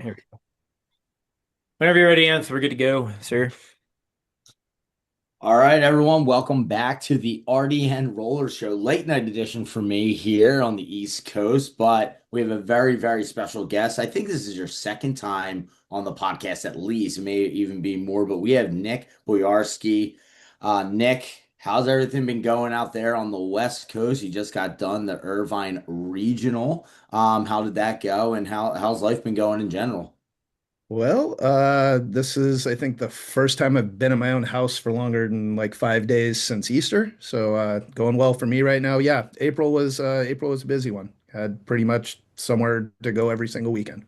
Here we go. Whenever you're ready, Anth, we're good to go, sir. All right, everyone, welcome back to the RDN Roller Show, late night edition for me here on the East Coast. But we have a very, very special guest. I think this is your second time on the podcast, at least. It may even be more, but we have Nick Boyarsky. Nick, how's everything been going out there on the West Coast? You just got done the Irvine Regional. How did that go, and how's life been going in general? This is, I think, the first time I've been in my own house for longer than like 5 days since Easter. Going well for me right now. Yeah, April was a busy one. Had pretty much somewhere to go every single weekend.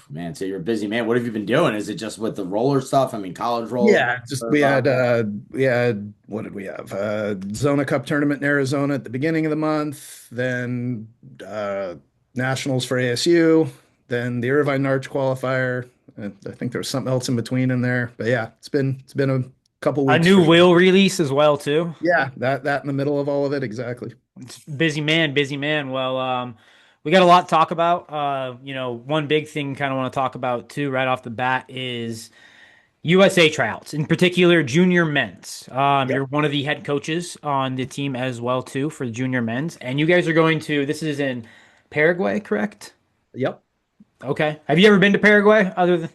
Man, so you're a busy man. What have you been doing? Is it just with the roller stuff? I mean, college roller, Yeah, just Irvine. we had what did we have? Zona Cup tournament in Arizona at the beginning of the month, then Nationals for ASU, then the Irvine Arch qualifier. And I think there was something else in between in there. But yeah, it's been a couple A weeks new for sure. will release as well too. Yeah, that in the middle of all of it, exactly. It's busy man, busy man. We got a lot to talk about. One big thing kind of want to talk about too, right off the bat, is USA tryouts, in particular junior men's. Yep. You're one of the head coaches on the team as well too for the junior men's, and you guys are going to. This is in Paraguay, correct? Yep. Okay. Have you ever been to Paraguay? Other than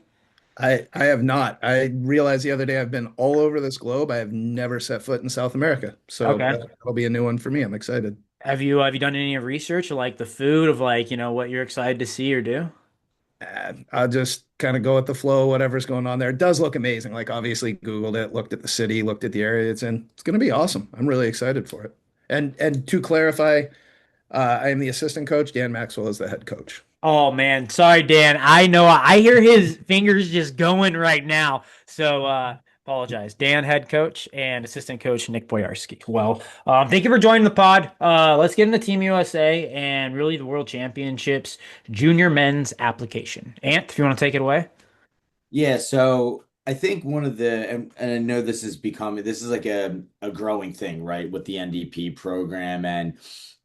I have not. I realized the other day I've been all over this globe. I have never set foot in South America. So okay. that'll be a new one for me. I'm excited. Have you done any research or like the food of like what you're excited to see or do? I'll just kind of go with the flow, whatever's going on there. It does look amazing. Like obviously Googled it, looked at the city, looked at the area it's in. It's going to be awesome. I'm really excited for it. And to clarify, I am the assistant coach. Dan Maxwell is the head coach. Oh man, sorry Dan. I know I hear his fingers just going right now. Apologize. Dan, head coach, and assistant coach Nick Boyarsky. Thank you for joining the pod. Let's get into Team USA and really the World Championships junior men's application. Ant, if you want to take it away. Yeah, so I think one of the and I know this is becoming this is like a growing thing, right, with the NDP program, and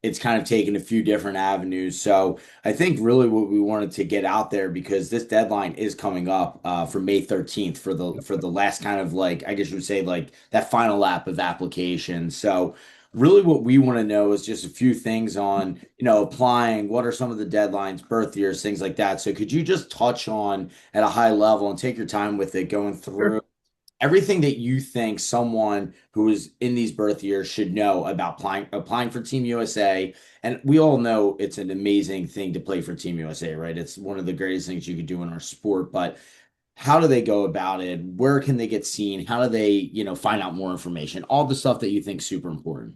it's kind of taken a few different avenues. So I think really what we wanted to get out there, because this deadline is coming up for May 13th for the last kind of, like, I guess you would say, like that final lap of applications. So really what we want to know is just a few things on, applying, what are some of the deadlines, birth years, things like that. So could you just touch on at a high level and take your time with it, going through Sure. everything that you think someone who is in these birth years should know about applying for Team USA? And we all know it's an amazing thing to play for Team USA, right? It's one of the greatest things you could do in our sport, but how do they go about it? Where can they get seen? How do they, find out more information? All the stuff that you think is super important.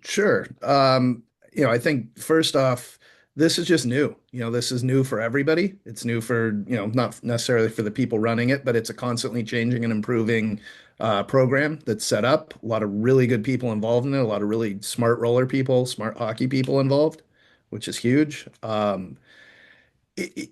Sure. I think first off, this is just new. This is new for everybody. It's new for, not necessarily for the people running it, but it's a constantly changing and improving program that's set up. A lot of really good people involved in it, a lot of really smart roller people, smart hockey people involved, which is huge. It, it-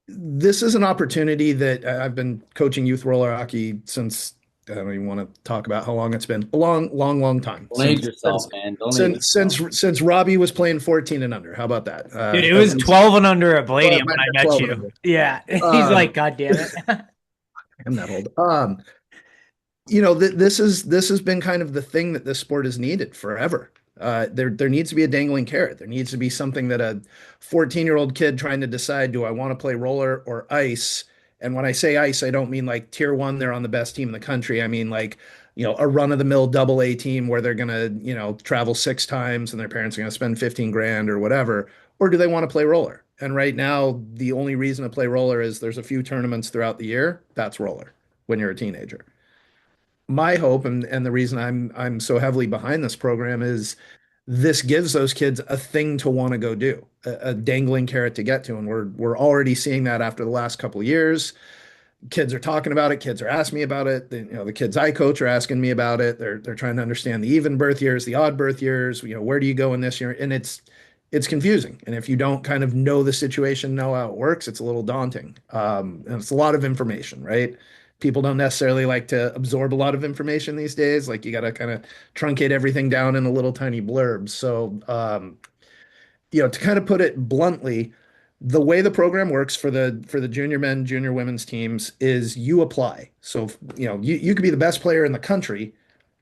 this is an opportunity that I've been coaching youth roller hockey since I don't even want to talk about how long it's been. A long, long, long time Don't age yourself, man. Don't age yourself. since Robbie was playing 14 and under. How about that? Dude, it At was least 12 and under at well, Palladium it when might have I been met 12 and you. under. Yeah. He's Um, like, God damn it. I'm that old. This has been kind of the thing that this sport has needed forever. There needs to be a dangling carrot. There needs to be something that a 14-year-old kid trying to decide, do I want to play roller or ice? And when I say ice, I don't mean like tier one, they're on the best team in the country. I mean like, a run-of-the-mill double A team where they're gonna, travel 6 times and their parents are gonna spend 15 grand or whatever. Or do they want to play roller? And right now, the only reason to play roller is there's a few tournaments throughout the year. That's roller when you're a teenager. My hope and the reason I'm so heavily behind this program is this gives those kids a thing to want to go do, a dangling carrot to get to. And we're already seeing that after the last couple of years. Kids are talking about it, kids are asking me about it. The kids I coach are asking me about it. They're trying to understand the even birth years, the odd birth years, where do you go in this year? And it's confusing. And if you don't kind of know the situation, know how it works, it's a little daunting. And it's a lot of information, right? People don't necessarily like to absorb a lot of information these days. Like you got to kind of truncate everything down in a little tiny blurb. So, to kind of put it bluntly, The way the program works for the junior men, junior women's teams is you apply. So, you could be the best player in the country.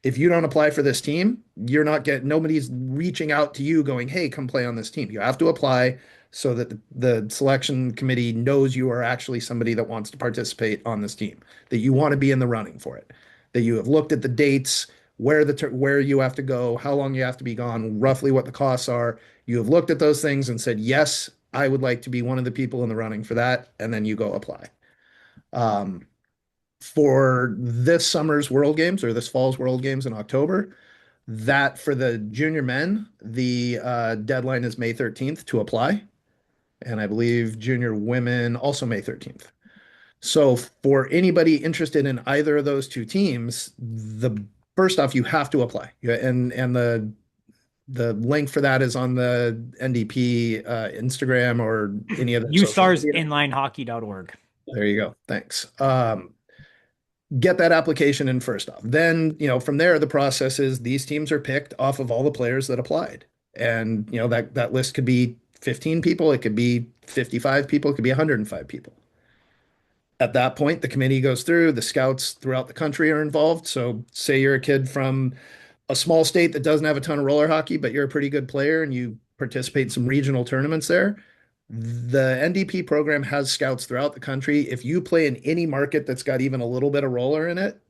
If you don't apply for this team, you're not getting, nobody's reaching out to you going, "Hey, come play on this team." You have to apply so that the selection committee knows you are actually somebody that wants to participate on this team, that you want to be in the running for it, that you have looked at the dates, where you have to go, how long you have to be gone, roughly what the costs are. You have looked at those things and said, "Yes, I would like to be one of the people in the running for that," and then you go apply. Um, for this summer's World Games or this fall's World Games in October, that for the junior men, the deadline is May 13th to apply. And I believe junior women also May 13th. So for anybody interested in either of those two teams, the first off, you have to apply. And the link for that is on the NDP Instagram or any other social media. UStarsinlinehockey.org. There you go. Thanks. Get that application in first off. Then, from there, the process is these teams are picked off of all the players that applied. And, that list could be 15 people, it could be 55 people, it could be 105 people. At that point, the committee goes through, the scouts throughout the country are involved. So, say you're a kid from a small state that doesn't have a ton of roller hockey, but you're a pretty good player and you participate in some regional tournaments there. The NDP program has scouts throughout the country. If you play in any market that's got even a little bit of roller in it,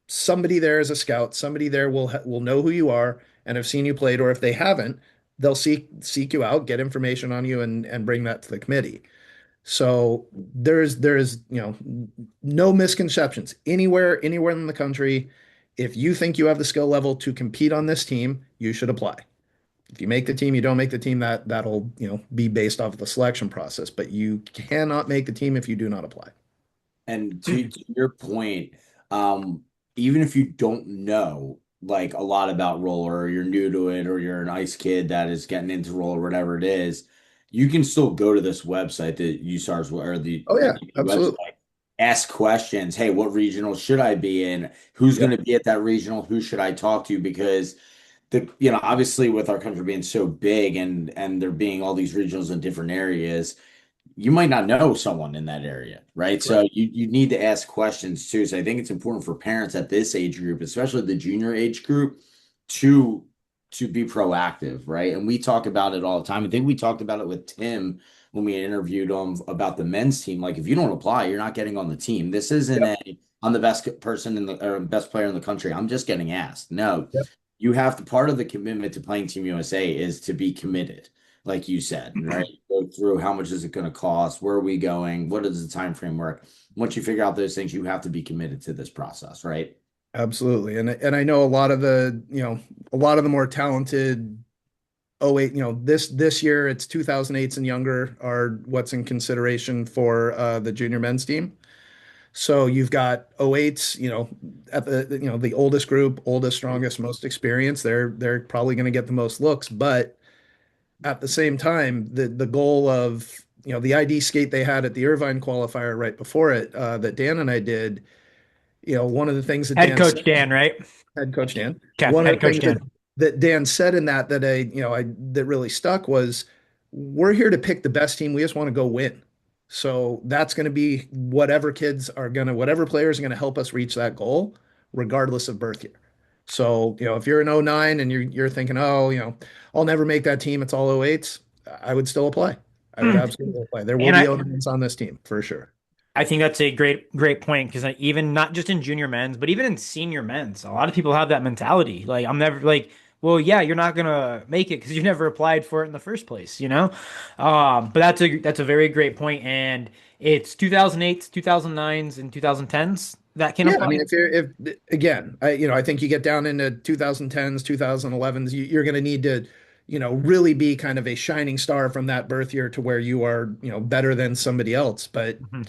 somebody there is a scout. Somebody there will know who you are and have seen you played, or if they haven't, they'll seek you out, get information on you, and bring that to the committee. So there's no misconceptions anywhere in the country. If you think you have the skill level to compete on this team, you should apply. If you make the team, you don't make the team, that'll be based off of the selection process. But you cannot make the team if you do not apply. And to your point, even if you don't know like a lot about roller, or you're new to it, or you're an ice kid that is getting into roller, whatever it is, you can still go to this website, the USARS or the Oh yeah, NDP website, absolutely. ask questions. Hey, what regional should I be in? Who's going Yep. to be at that regional? Who should I talk to? Because obviously with our country being so big and there being all these regionals in different areas, you might not know someone in that area, right? Right. So you need to ask questions too. So I think it's important for parents at this age group, especially the junior age group, to to be proactive, right? And we talk about it all the time. I think we talked about it with Tim when we interviewed him about the men's team. Like if you don't apply, you're not getting on the team. This isn't Yep. a I'm the best person in the or best player in the country. I'm just getting asked. No, Yep. you have to part of the commitment to playing Team USA is to be committed, like you said, right? Go through how much is it going to cost? Where are we going? What is the time frame work? Once you figure out those things, you have to be committed to this process, right? Absolutely. And I know a lot of the more talented oh 08, this year it's 2008s and younger are what's in consideration for the junior men's team. So you've got 08s, at the oldest group, oldest, strongest, most experienced. They're probably going to get the most looks, but at the same time, the goal of the ID skate they had at the Irvine qualifier right before it, that Dan and I did, one of the things that Head Dan coach said, Dan, right? head coach Dan, Okay, one of head the coach things that Dan. Dan said in that I that really stuck was, we're here to pick the best team. We just want to go win. So that's going to be whatever players are going to help us reach that goal, regardless of birth year. So, if you're an '09 and you're thinking, "Oh, I'll never make that team, it's all '08s," I would still apply. I would absolutely apply. There will And be I '09s on this team for sure. I think that's a great point because even not just in junior men's, but even in senior men's, a lot of people have that mentality. Like I'm never like, well, yeah, you're not gonna make it because you never applied for it in the first place, you know. But that's a very great point, and it's 2008s, 2009s, and 2010s that can Yeah, I apply. mean, if again, I think you get down into 2010s, 2011s, you're going to need to, really be kind of a shining star from that birth year to where you are, better than somebody else. But Mhm.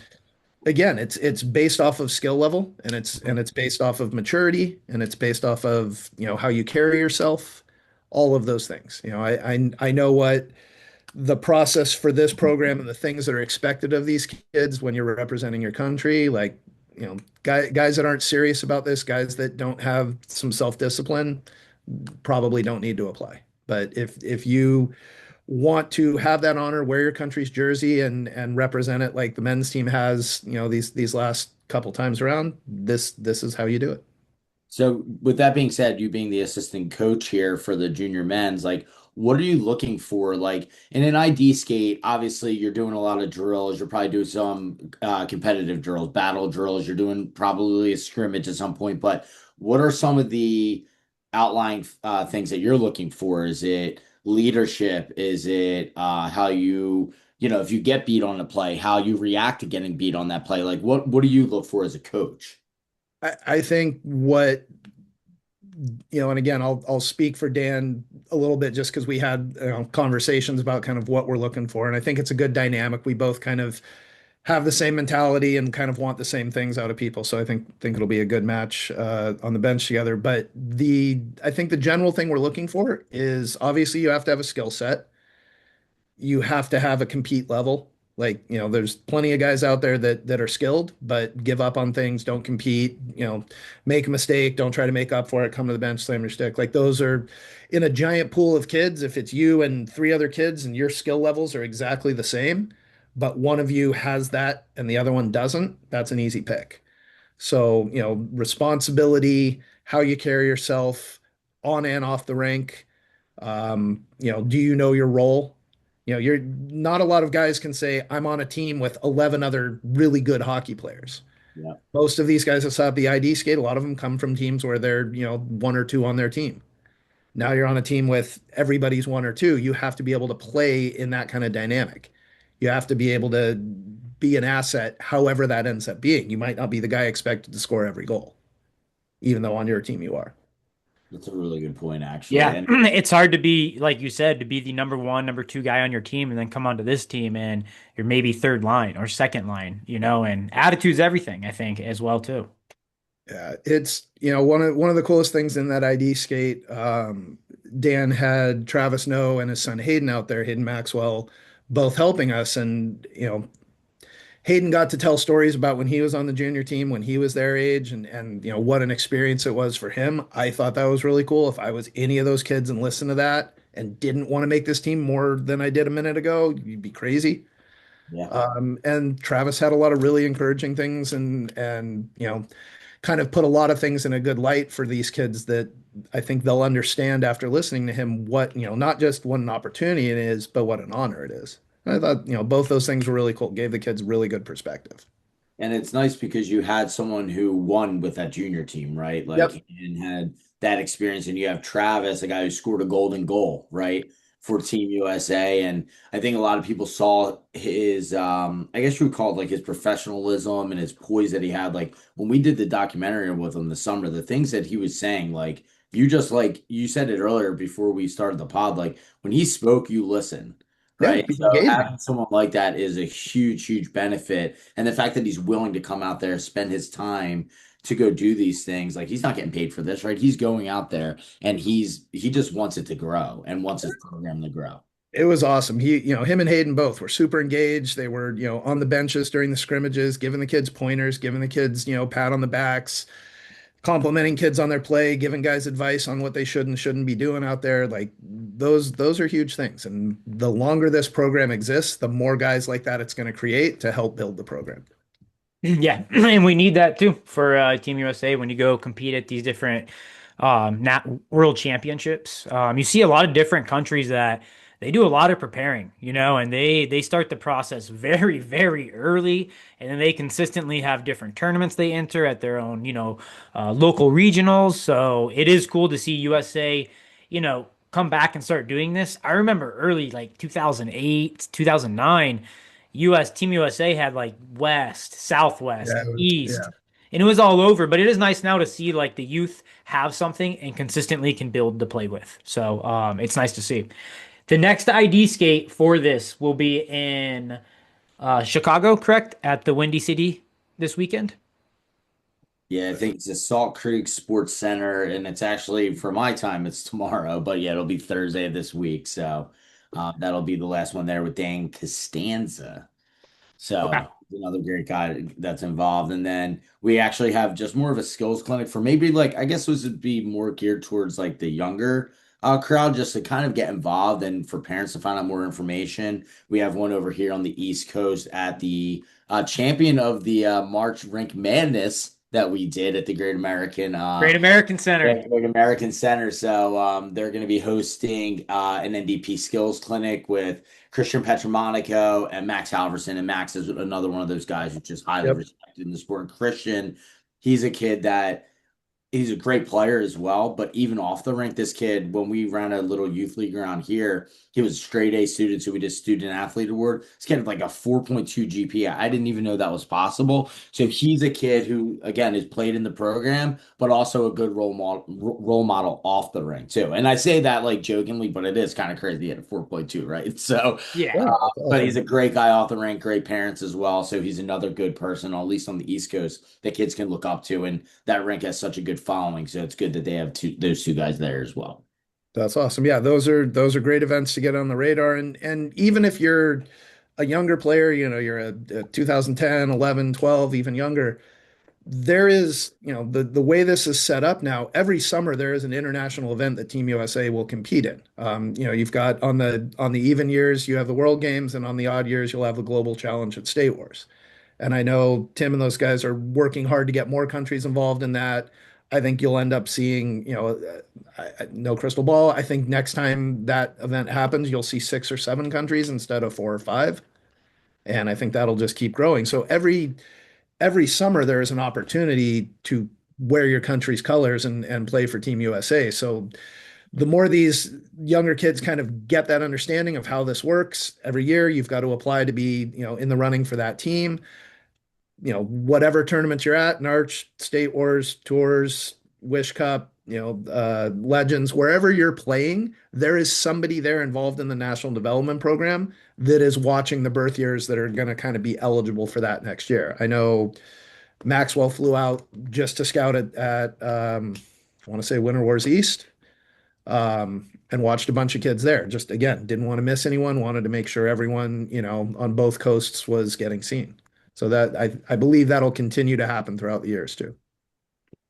again, it's based off of skill level, and it's based off of maturity, and it's based off of, how you carry yourself, all of those things. I know what the process for this program and the things that are expected of these kids when you're representing your country, like, guys that aren't serious about this, guys that don't have some self-discipline, probably don't need to apply. But if you want to have that honor, wear your country's jersey and represent it like the men's team has, these last couple times around, this is how you do it. So, with that being said, you being the assistant coach here for the junior men's, like, what are you looking for? Like, in an ID skate, obviously, you're doing a lot of drills. You're probably doing some competitive drills, battle drills. You're doing probably a scrimmage at some point. But what are some of the outlying things that you're looking for? Is it leadership? Is it how if you get beat on a play, how you react to getting beat on that play? Like, what do you look for as a coach? I think what and again, I'll speak for Dan a little bit just because we had conversations about kind of what we're looking for, and I think it's a good dynamic. We both kind of have the same mentality and kind of want the same things out of people, so I think it'll be a good match on the bench together. But I think the general thing we're looking for is obviously you have to have a skill set, you have to have a compete level. Like, there's plenty of guys out there that are skilled, but give up on things, don't compete, make a mistake, don't try to make up for it, come to the bench, slam your stick. Like those are in a giant pool of kids. If it's you and three other kids and your skill levels are exactly the same, but one of you has that and the other one doesn't, that's an easy pick. So, responsibility, how you carry yourself on and off the rink. Do you know your role? You're not a lot of guys can say, I'm on a team with 11 other really good hockey players. Yeah. Most of these guys that saw the ID skate, a lot of them come from teams where they're, one or two on their team. Now you're on a team with everybody's one or two. You have to be able to play in that kind of dynamic. You have to be able to be an asset, however that ends up being. You might not be the guy expected to score every goal, even though on your team you are. That's a really good point, actually. Yeah, And it's hard to be, like you said, to be the number one, number two guy on your team and then come onto this team and you're maybe third line or second line, and attitude's everything, I think, as well, too. Yeah, it's one of the coolest things in that ID skate. Dan had Travis Noe and his son Hayden out there, Hayden Maxwell, both helping us, and Hayden got to tell stories about when he was on the junior team, when he was their age, and what an experience it was for him. I thought that was really cool. If I was any of those kids and listened to that and didn't want to make this team more than I did a minute ago, you'd be crazy. yeah. And Travis had a lot of really encouraging things and kind of put a lot of things in a good light for these kids that I think they'll understand after listening to him what, not just what an opportunity it is, but what an honor it is. I thought, both those things were really cool. Gave the kids really good perspective. And it's nice because you had someone who won with that junior team, right? Like, Yep. and had that experience, and you have Travis, a guy who scored a golden goal, right, for Team USA. And I think a lot of people saw his, I guess you would call it like his professionalism and his poise that he had. Like when we did the documentary with him this summer, the things that he was saying, like you said it earlier before we started the pod, like when he spoke, you listen. Yeah. Right. Be So engaging. having someone like that is a huge, huge benefit. And the fact that he's willing to come out there, spend his time to go do these things, like he's not getting paid for this, right? He's going out there and he just wants it to grow and wants his program to grow. It was awesome. Him and Hayden both were super engaged. They were, on the benches during the scrimmages, giving the kids pointers, giving the kids, pat on the backs, complimenting kids on their play, giving guys advice on what they should and shouldn't be doing out there. Like those are huge things. And the longer this program exists, the more guys like that it's going to create to help build the program. Yeah, and we need that too for Team USA when you go compete at these different nat world championships. You see a lot of different countries that they do a lot of preparing, and they start the process very, very early, and then they consistently have different tournaments they enter at their own, local regionals. So it is cool to see USA, come back and start doing this. I remember early, like 2008, 2009. Team USA had like West, Southwest, Yeah, East, yeah. and it was all over. But it is nice now to see like the youth have something and consistently can build to play with. So it's nice to see. The next ID skate for this will be in Chicago, correct? At the Windy City this weekend. Yeah, I think it's the Salt Creek Sports Center, and it's actually for my time, it's tomorrow, but yeah, it'll be Thursday of this week. So that'll be the last one there with Dan Costanza. Okay. So another great guy that's involved. And then we actually have just more of a skills clinic for maybe like I guess this would be more geared towards like the younger crowd just to kind of get involved and for parents to find out more information. We have one over here on the East Coast at the champion of the March Rink Madness that we did at the Great American Center. Great American Center. So they're going to be hosting an NDP skills clinic with Christian Petramonico and Max Halverson. And Max is another one of those guys who's just highly Yep. respected in the sport. And Christian, he's a kid that he's a great player as well, but even off the rink, this kid, when we ran a little youth league around here, he was a straight A student, so we did student athlete award. This kid had like a 4.2 GPA. I didn't even know that was possible. So he's a kid who, again, has played in the program, but also a good role model off the rink too. And I say that like jokingly, but it is kind of crazy at a 4.2, right? So Yeah. Yeah, that's but he's awesome. a great guy off the rink, great parents as well. So he's another good person, at least on the East Coast, that kids can look up to. And that rink has such a good following. So it's good that they have those two guys there as well. That's awesome. Yeah, those are great events to get on the radar. And even if you're a younger player, you're a 2010, 11, 12, even younger, there is, the way this is set up now, every summer there is an international event that Team USA will compete in. You've got on the even years, you have the World Games, and on the odd years, you'll have the Global Challenge at State Wars. And I know Tim and those guys are working hard to get more countries involved in that. I think you'll end up seeing, no crystal ball. I think next time that event happens, you'll see 6 or 7 countries instead of 4 or 5. And I think that'll just keep growing. So every summer there is an opportunity to wear your country's colors and play for Team USA. So the more these younger kids kind of get that understanding of how this works, every year you've got to apply to be, in the running for that team. Whatever tournaments you're at, Narch, State Wars, Tours, Wish Cup, Legends, wherever you're playing, there is somebody there involved in the national development program that is watching the birth years that are going to kind of be eligible for that next year. I know Maxwell flew out just to scout at I want to say Winter Wars East, and watched a bunch of kids there. Just again, didn't want to miss anyone, wanted to make sure everyone, on both coasts was getting seen. So that I believe that'll continue to happen throughout the years too.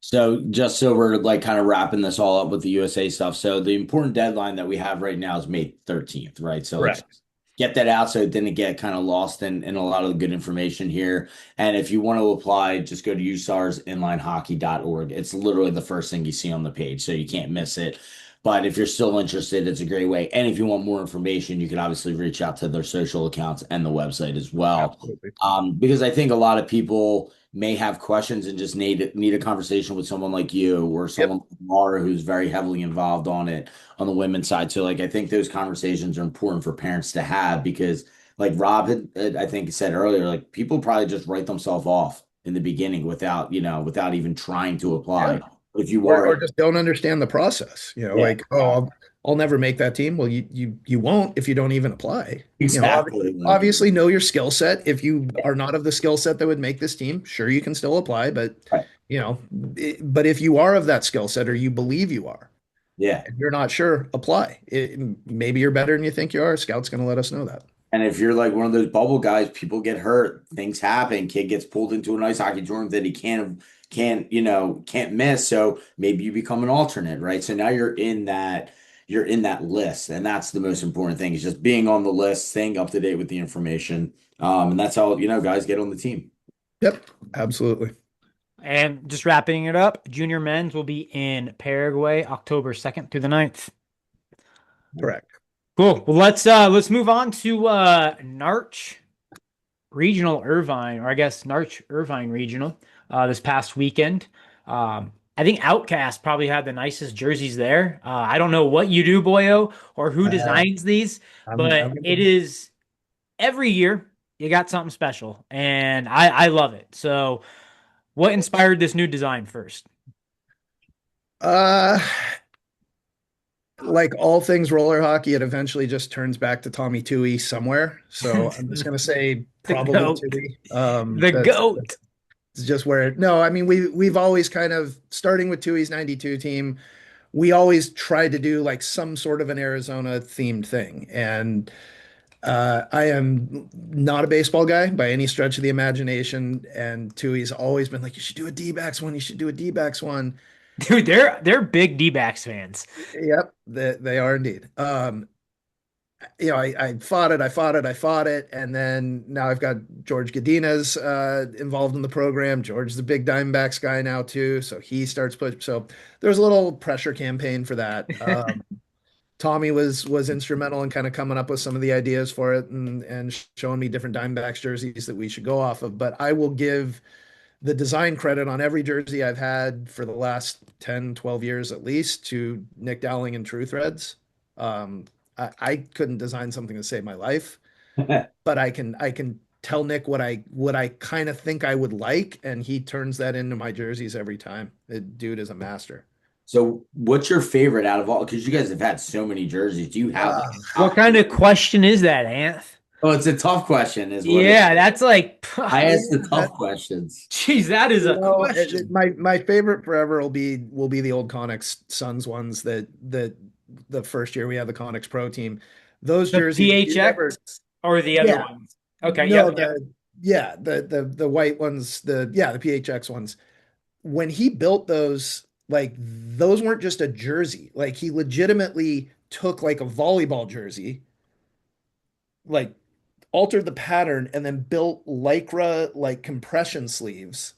So just so we're like kind of wrapping this all up with the USA stuff. So the important deadline that we have right now is May 13th, right? So let's Correct. get that out so it didn't get kind of lost in a lot of the good information here. And if you want to apply, just go to usarsinlinehockey.org. It's literally the first thing you see on the page, so you can't miss it. But if you're still interested, it's a great way. And if you want more information, you can obviously reach out to their social accounts and the website as well. Absolutely. Because I think a lot of people may have questions and just need a conversation with someone like you or Yep. someone like Laura who's very heavily involved on it on the women's side. So like I think those conversations are important for parents to have because like Rob had I think said earlier, like people probably just write themselves off in the beginning without even trying to Yeah. apply. If you Or are just don't understand the process. yeah, Like, oh, I'll never make that team. Well, you won't if you don't even apply. exactly. Like, Obviously know your skill set. If you are not of the skill set that would make this team, sure you can still apply, but right. but if you are of that skill set or you believe you are, Yeah. and you're not sure, apply. Maybe you're better than you think you are. Scout's going to let us know that. And if you're like one of those bubble guys, people get hurt, things happen, kid gets pulled into an ice hockey tournament that he can't miss. So maybe you become an alternate, right? So now you're in that list. And that's the most important thing is just being on the list, staying up to date with the information. And that's how, guys get on the team. Yep, absolutely. And just wrapping it up, junior men's will be in Paraguay October 2nd through the 9th. Correct. Cool. Well, let's move on to Narch Regional Irvine, or I guess Narch Irvine Regional, this past weekend. I think Outcast probably had the nicest jerseys there. I don't know what you do, Boyo, or who Uh, designs these, but it is every year you got something special, and I love it. So, what inspired this new design first? uh, like all things roller hockey, it eventually just turns back to Tommy Toohey somewhere. So I'm just gonna say The probably goat, Toohey. the goat. That's just where. No, I mean we've always kind of starting with Toohey's '92 team. We always tried to do like some sort of an Arizona themed thing, and I am not a baseball guy by any stretch of the imagination. And Toohey's always been like, you should do a D-backs one, you should do a D-backs one. Dude, they're big D-backs fans. Yep, they are indeed. I fought it, I fought it, I fought it, and then now I've got George Godinez involved in the program. George's the big Diamondbacks guy now too, so he starts push. So there's a little pressure campaign for that. Tommy was instrumental in kind of coming up with some of the ideas for it and showing me different Diamondbacks jerseys that we should go off of. But I will give the design credit on every jersey I've had for the last 10, 12 years at least to Nick Dowling and True Threads. I couldn't design something to save my life, but I can tell Nick what I kind of think I would like, and he turns that into my jerseys every time. The dude is a master. So, what's your favorite out of all? Because you guys have had so many jerseys. Do you have like Uh, a What top kind of three? question is that, Anth? Oh, it's a tough question, is what it. Yeah, that's like, I yeah, ask the that, tough questions. geez, that is you a know, question. my favorite forever will be the old Konixx Suns ones that the first year we had the Konixx Pro team. Those The jerseys, if you PHX ever, or the other yeah, ones? Okay, no, yep, yep. the white ones, the PHX ones. When he built those, like those weren't just a jersey. Like he legitimately took like a volleyball jersey, like altered the pattern, and then built lycra like compression sleeves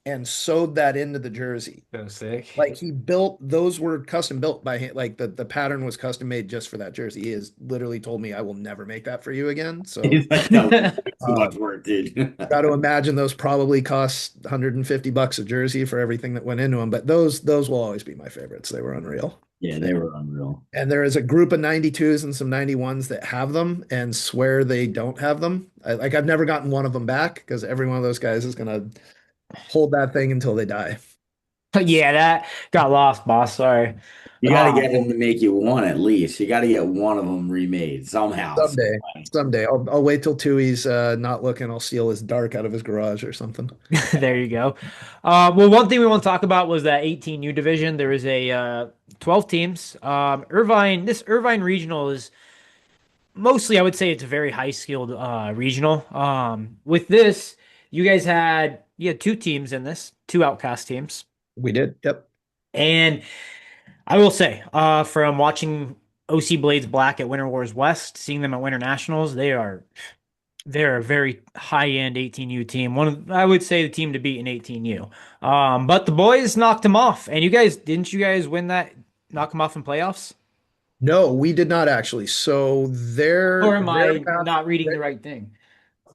and sewed that into the jersey. So sick. Like he built those were custom built by hand. Like the pattern was custom made just for that jersey. He has literally told me I will never make that for you again. So He's like, that was way too uh, much work, dude. got to imagine those probably cost $150 a jersey for everything that went into them. But those will always be my favorites. They were unreal. Yeah, they were unreal. And there is a group of 92s and some 91s that have them and swear they don't have them. Like I've never gotten one of them back because every one of those guys is gonna hold that thing until they die. Yeah, that got lost, boss. Sorry. You got to Um, get him to make you one at least. You got to get one of them remade somehow, some Someday, way. someday. I'll wait till Tui's not looking. I'll steal his dark out of his garage or something. there you go. Well, one thing we want to talk about was that 18U division. There is a 12 teams. This Irvine regional is mostly, I would say, it's a very high skilled regional. With this, you had two teams in this, two outcast teams, We did. Yep. and I will say, from watching OC Blades Black at Winter Wars West, seeing them at Winter Nationals, they're a very high end 18U team. I would say the team to beat in 18U. But the boys knocked them off, and didn't you guys win that? Knock them off in playoffs? No, we did not actually. So Or their am their I path. not reading the right thing?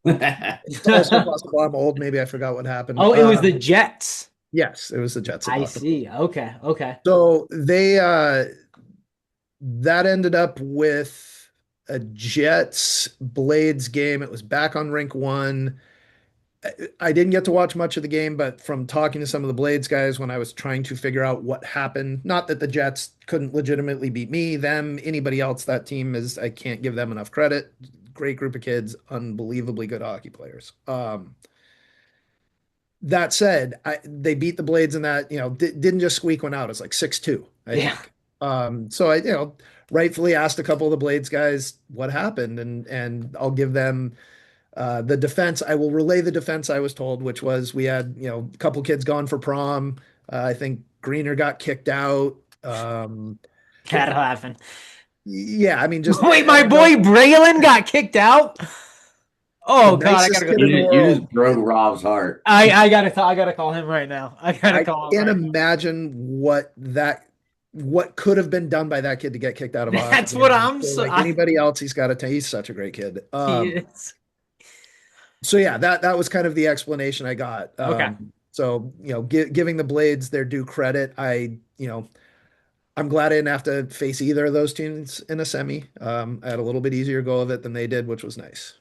It's also possible I'm old. Maybe I forgot what happened. Oh, it was the Jets. Yes, it was the Jets that I knocked them. see. Okay, okay. So they that ended up with a Jets Blades game. It was back on rink one. I didn't get to watch much of the game, but from talking to some of the Blades guys when I was trying to figure out what happened, not that the Jets couldn't legitimately beat me, them, anybody else, that team is, I can't give them enough credit. Great group of kids, unbelievably good hockey players. That said, they beat the Blades in that, didn't just squeak one out. It's like 6-2, I Yeah. think. So I rightfully asked a couple of the Blades guys what happened, and I'll give them the defense. I will relay the defense I was told, which was we had, a couple kids gone for prom. I think Greener got kicked out. That'll happen. Yeah, I mean, just Wait, my boy Braylon got kicked out? the Oh God, I gotta nicest go. kid in the You world. just broke Rob's heart. I gotta call him right now. I gotta I call him can't right imagine what could have been done by that kid to get kicked out of a now. hockey That's what game. I'm So so like anybody else, he's got to tell he's such a great kid. he is. So yeah, that was kind of the explanation I got. Okay. So giving the Blades their due credit, I'm glad I didn't have to face either of those teams in a semi. I had a little bit easier go of it than they did, which was nice.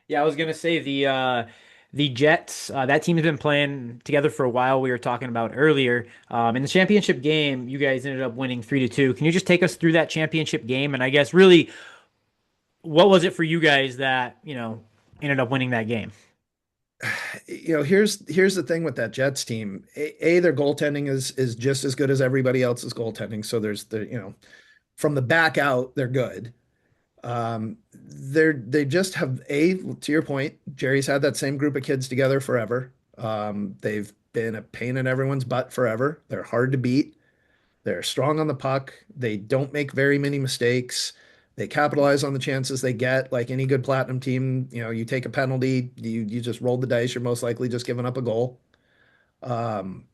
Yeah, I was gonna say the Jets, that team's been playing together for a while. We were talking about earlier. In the championship game, you guys ended up winning 3-2. Can you just take us through that championship game? And I guess really what was it for you guys that, ended up winning that game? Here's the thing with that Jets team. Their goaltending is just as good as everybody else's goaltending. So from the back out, they're good. They just have to your point, Jerry's had that same group of kids together forever. They've been a pain in everyone's butt forever. They're hard to beat. They're strong on the puck. They don't make very many mistakes. They capitalize on the chances they get. Like any good platinum team, you take a penalty, you just roll the dice. You're most likely just giving up a goal. Um,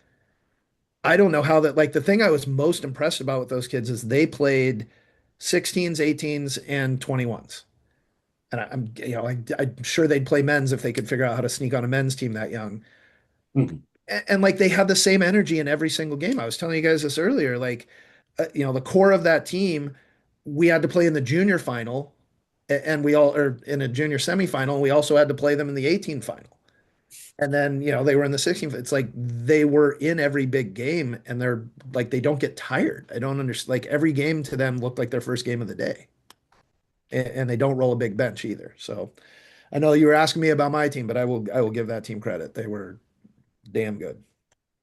I don't know how that. Like the thing I was most impressed about with those kids is they played 16s, 18s, and 21s. And I'm sure they'd play men's if they could figure out how to sneak on a men's team that young. Mhm. And like they had the same energy in every single game. I was telling you guys this earlier. Like, the core of that team, we had to play in the junior final, and we all are in a junior semifinal. And we also had to play them in the 18 final. And then, they were in the 16. It's like they were in every big game, and they're like they don't get tired. I don't understand. Like every game to them looked like their first game of the day, and they don't roll a big bench either. So I know you were asking me about my team, but I will give that team credit. They were damn good.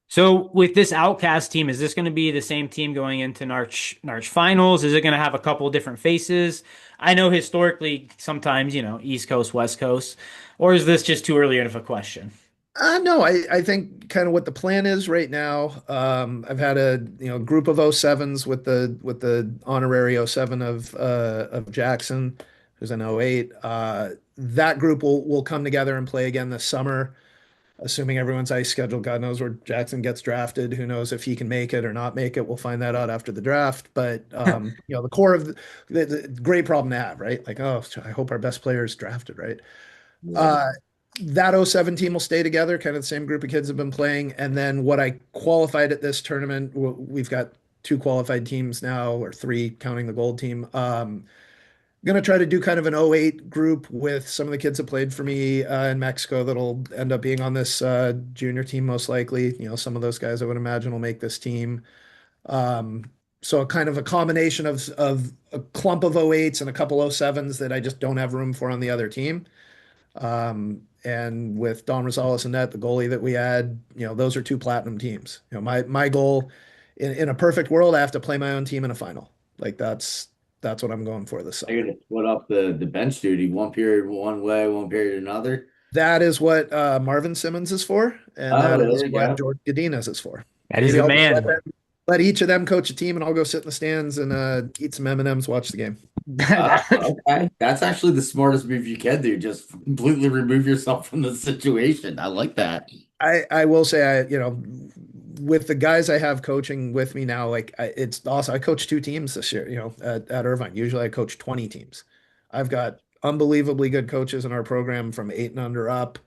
So with this Outcast team, is this going to be the same team going into Narch finals? Is it going to have a couple different faces? I know historically sometimes, East Coast, West Coast, or is this just too early of a question? No, I think kind of what the plan is right now. I've had a group of 07s with the honorary 07 of Jackson, who's an 08. That group will come together and play again this summer, assuming everyone's ice schedule. God knows where Jackson gets drafted. Who knows if he can make it or not make it? We'll find that out after the draft. But the core of the great problem to have, right? Like, oh, I hope our best player is drafted, right? Yeah. Uh, that 07 team will stay together, kind of the same group of kids have been playing. And then what I qualified at this tournament, we've got two qualified teams now, or three, counting the gold team. Going to try to do kind of an 08 group with some of the kids that played for me in Mexico that'll end up being on this junior team most likely. Some of those guys I would imagine will make this team. Um, so kind of a combination of a clump of 08s and a couple 07s that I just don't have room for on the other team. And with Don Rosales and net, the goalie that we had, those are two platinum teams. My goal in a perfect world, I have to play my own team in a final. Like that's what I'm going for this They're summer. gonna split up the bench duty, one period one way, one period another. That is what Marvin Simmons is for, and Oh, that there is you what go. George Godinez is for. That is Maybe the I'll just let man. them, let each of them coach a team, and I'll go sit in the stands and eat some M&Ms, watch the game. Okay. That's actually the smartest move you can do. Just completely remove yourself from the situation. I like that. I will say with the guys I have coaching with me now, like it's awesome. I coached two teams this year, at Irvine. Usually I coach 20 teams. I've got unbelievably good coaches in our program from 8 and under up.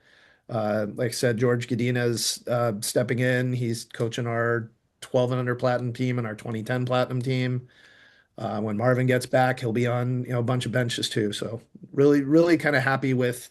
Like I said, George Godinez stepping in. He's coaching our 12 and under platinum team and our 2010 platinum team. When Marvin gets back, he'll be on, a bunch of benches too. So really, really kind of happy with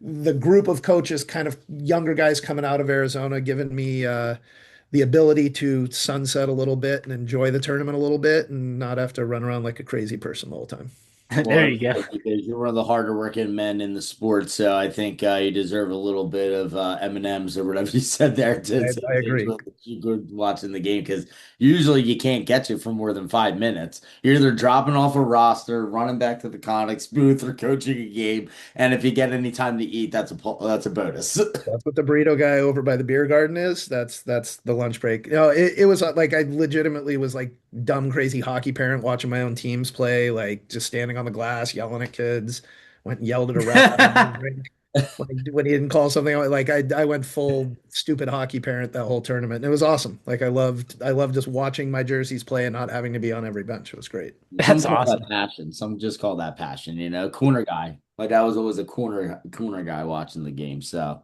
the group of coaches, kind of younger guys coming out of Arizona, giving me the ability to sunset a little bit and enjoy the tournament a little bit and not have to run around like a crazy person the whole time. There Well, you go. because you're one of the harder working men in the sport, so I think you deserve a little bit of M&Ms or whatever you said there I to agree. enjoy you good watching the game because usually you can't get you for more than 5 minutes. You're either dropping off a roster, running back to the Konixx booth, or coaching a game. And if you get any time to eat, that's a bonus. That's what the burrito guy over by the beer garden is. That's the lunch break. It was like I legitimately was like dumb, crazy hockey parent watching my own teams play, like just standing on the glass, yelling at kids. Went and yelled at a ref out of the drink when he didn't call something. Like I went full stupid hockey parent that whole tournament. And it was awesome. Like I loved just watching my jerseys play and not having to be on every bench. It was great. Some That's call that awesome. passion. Some just call that passion, corner guy. My dad was always a corner guy watching the game. So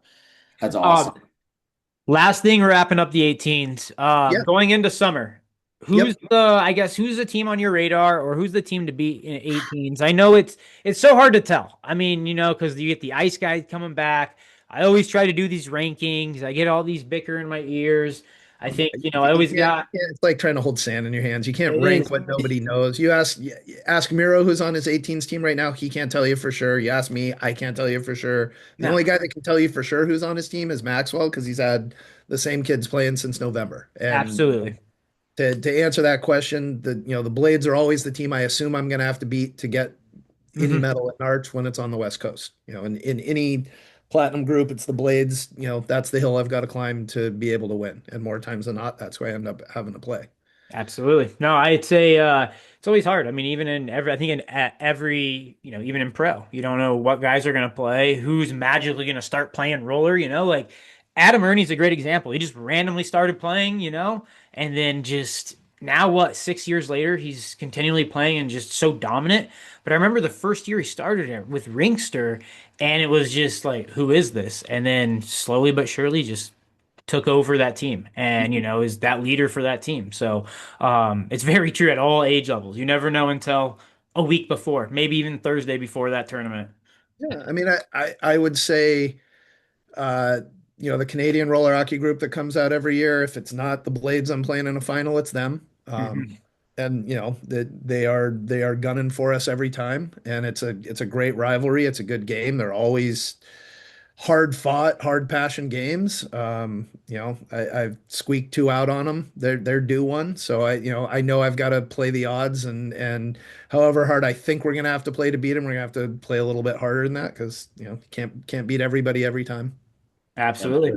that's awesome. Um, Last thing, wrapping up the 18s. Yeah. Going into summer, Yep. who's the team on your radar, or who's the team to beat in 18s? I know it's so hard to tell. I mean, because you get the ice guys coming back. I always try to do these rankings. I get all these bicker in my ears. I think, I You always can't, got it's like trying to hold sand in your hands. You can't it rank is. what nobody knows. You ask Miro who's on his 18s team right now, he can't tell you for sure. You ask me, I can't tell you for sure. The No, only guy that can tell you for sure who's on his team is Maxwell because he's had the same kids playing since November. And absolutely. to answer that question, the Blades are always the team I assume I'm going to have to beat to get any Hmm. medal at Arch when it's on the West Coast. In any platinum group, it's the blades. That's the hill I've got to climb to be able to win. And more times than not, that's where I end up having to play. Absolutely. No, I'd say it's always hard. I mean, even in every, I think in every, even in pro, you don't know what guys are going to play, who's magically going to start playing roller, like Adam Ernie's a great example. He just randomly started playing, and then just now what, 6 years later, he's continually playing and just so dominant. But I remember the first year he started it with Ringster, and it was just like, who is this? And then slowly but surely just took over that team and is that leader for that team. So it's very true at all age levels. You never know until a week before, maybe even Thursday before that tournament. Yeah, I mean, I would say, uh, the Canadian roller hockey group that comes out every year, if it's not the Blades I'm playing in a final, it's them. Mhm. And they are gunning for us every time, and it's a great rivalry. It's a good game. They're always hard fought, hard passion games. I've squeaked two out on them. They're due one, so I know I've got to play the odds, and however hard I think we're gonna have to play to beat them, we're gonna have to play a little bit harder than that because you can't beat everybody every time. I'm Absolutely.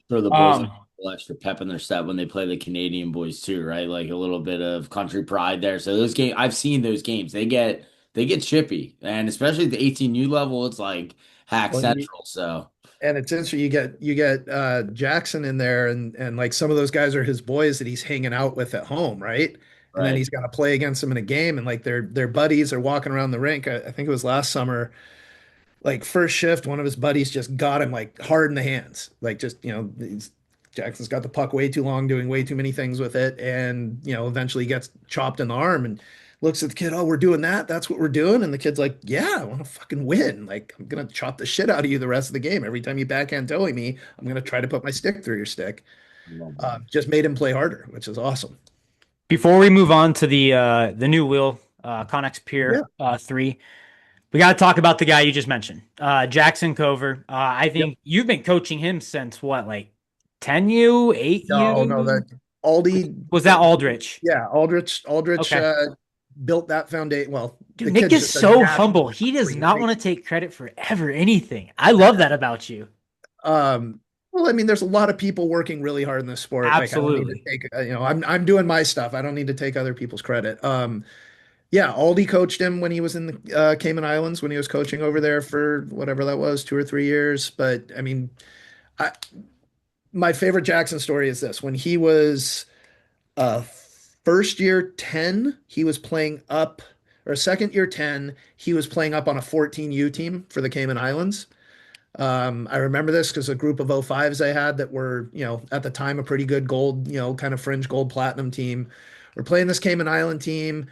sure the boys have Um, a little extra pep in their step when they play the Canadian boys too, right? Like a little bit of country pride there. So those games, I've seen those games. They get chippy, and especially at the 18U level, it's like hack Well, central. So and it's interesting. You get Jackson in there, and like some of those guys are his boys that he's hanging out with at home, right? And then right, he's got to play against them in a game, and like their buddies are walking around the rink. I think it was last summer. Like first shift, one of his buddies just got him like hard in the hands. Like just Jackson's got the puck way too long, doing way too many things with it, and eventually gets chopped in the arm and looks at the kid. Oh, we're doing that. That's what we're doing. And the kid's like, yeah, I want to fucking win. Like I'm gonna chop the shit out of you the rest of the game. Every time you backhand towing me, I'm gonna try to put my stick through your stick. I love that. Just made him play harder, which is awesome. Before we move on to the new wheel, Connex Yeah. Pier 3, we got to talk about the guy you just mentioned, Jackson Cover. I Yep. think you've been coaching him since what, like 10U, No, no, 8U? that Aldi, Was that Aldrich? yeah, Aldrich Okay. built that foundation. Well, Dude, the Nick kid's is just a so natural humble. He does freaking not freak. want to take credit for ever anything. I love that about you. Um, well, I mean, there's a lot of people working really hard in this sport. Like, I don't need to Absolutely. take, I'm doing my stuff. I don't need to take other people's credit. Yeah, Aldi coached him when he was in the Cayman Islands when he was coaching over there for whatever that was, 2 or 3 years. But I mean, I, my favorite Jackson story is this: when he was uh, first year 10, he was playing up, or second year 10, he was playing up on a 14U team for the Cayman Islands. I remember this because a group of 05s I had that were, at the time a pretty good gold, kind of fringe gold platinum team. We're playing this Cayman Island team,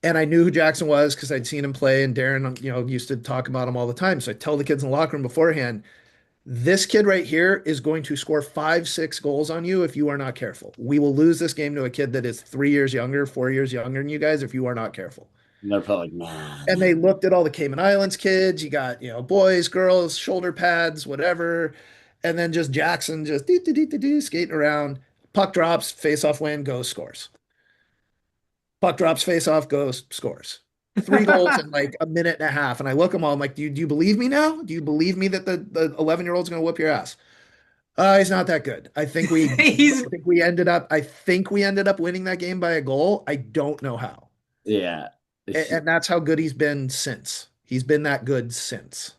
and I knew who Jackson was because I'd seen him play, and Darren, used to talk about him all the time. So I tell the kids in the locker room beforehand, this kid right here is going to score 5, 6 goals on you if you are not careful. We will lose this game to a kid that is 3 years younger, 4 years younger than you guys if you are not careful. And they're probably like, nah, And nah. they looked at all the Cayman Islands kids. You got, boys, girls, shoulder pads, whatever. And then just Jackson just skating around. Puck drops, face off win, goes, scores. Puck drops, face off, goes, scores. 3 goals in like a minute and a half. And I look at them all, I'm like, do you believe me now? Do you believe me that the 11-year-old's going to whoop your ass? He's not that good. He's I think we ended up winning that game by a goal. I don't know how. Yeah. And that's how good he's been since. He's been that good since.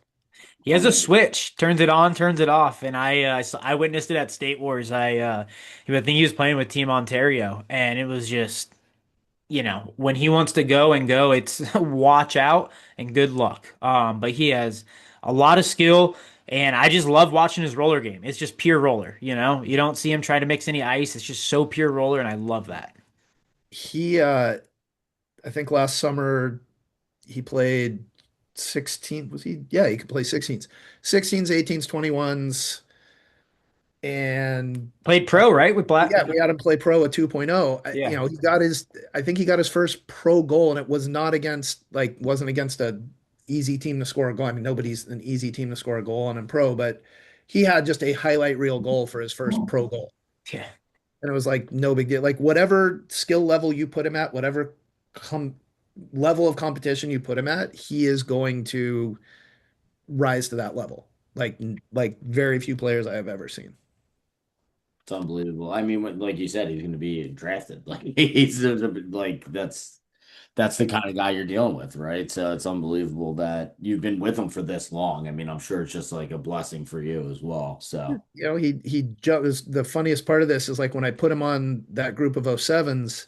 he has a switch, turns it on, turns it off, and I witnessed it at State Wars. I think he was playing with Team Ontario, and it was just when he wants to go and go, it's watch out and good luck. But he has a lot of skill, and I just love watching his roller game. It's just pure roller. You don't see him try to mix any ice. It's just so pure roller, and I love that. He I think last summer he played 16. Was he? Yeah, he could play 16s. 16s, 18s, 21s. And Played pro, right? With Black. yeah, we had him play pro at 2.0. Yeah. I think he got his first pro goal, and it was not against, like, wasn't against a easy team to score a goal. I mean, nobody's an easy team to score a goal on in pro, but he had just a highlight reel goal for his first pro goal. Yeah. And it was like no big deal. Like whatever skill level you put him at, whatever com level of competition you put him at, he is going to rise to that level. like very few players I have ever seen. It's unbelievable. I mean, like you said, he's going to be drafted. Like he's like that's the kind of guy you're dealing with, right? So it's unbelievable that you've been with him for this long. I mean, I'm sure it's just like a blessing for you as well. So You know, he just the funniest part of this is like when I put him on that group of '07s,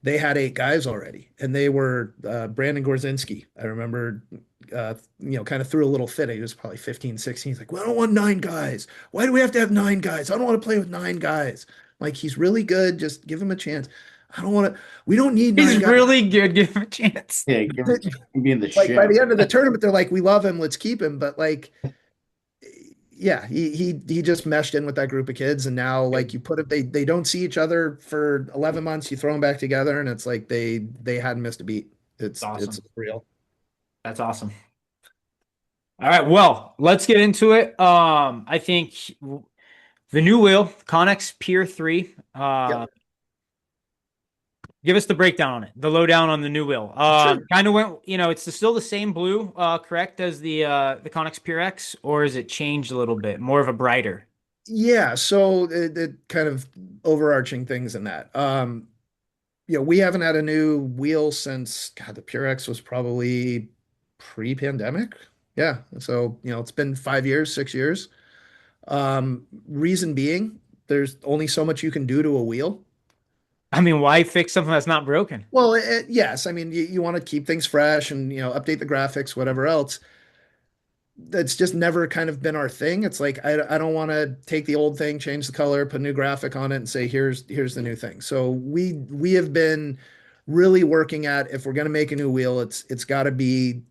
they had 8 guys already, and they were Brandon Gorzinski. I remember, kind of threw a little fit. He was probably 15, 16. He's like, well, I don't want 9 guys. Why do we have to have 9 guys? I don't want to play with 9 guys. Like, he's really good. Just give him a chance. I don't want to, we don't need nine He's guys. really good. Give him a chance. yeah, give him be in the Like, by ship. the end of the tournament, they're like, we love him. Let's keep him. But, like, yeah, he just meshed in with that group of kids, and now like you put it, they don't see each other for 11 months. You throw them back together, and it's like they hadn't missed a beat. It's It's awesome. real. That's awesome. All right, well, let's get into it. I think the new wheel, Konixx Pier 3. Yep, Give us the breakdown on it, the lowdown on the new wheel. sure. Kind of went, it's still the same blue, correct, as the Konixx Pier X, or is it changed a little bit, more of a brighter? Yeah, so it kind of overarching things in that. We haven't had a new wheel since God, the Purex was probably pre-pandemic. Yeah, so it's been 5 years, 6 years. Reason being, there's only so much you can do to a wheel. I mean, why fix something that's not broken? Well, yes, I mean you want to keep things fresh and update the graphics, whatever else. That's just never kind of been our thing. It's like I don't want to take the old thing, change the color, put a new graphic on it, and say here's the new thing. So we have been really working at if we're going to make a new wheel, it's got to be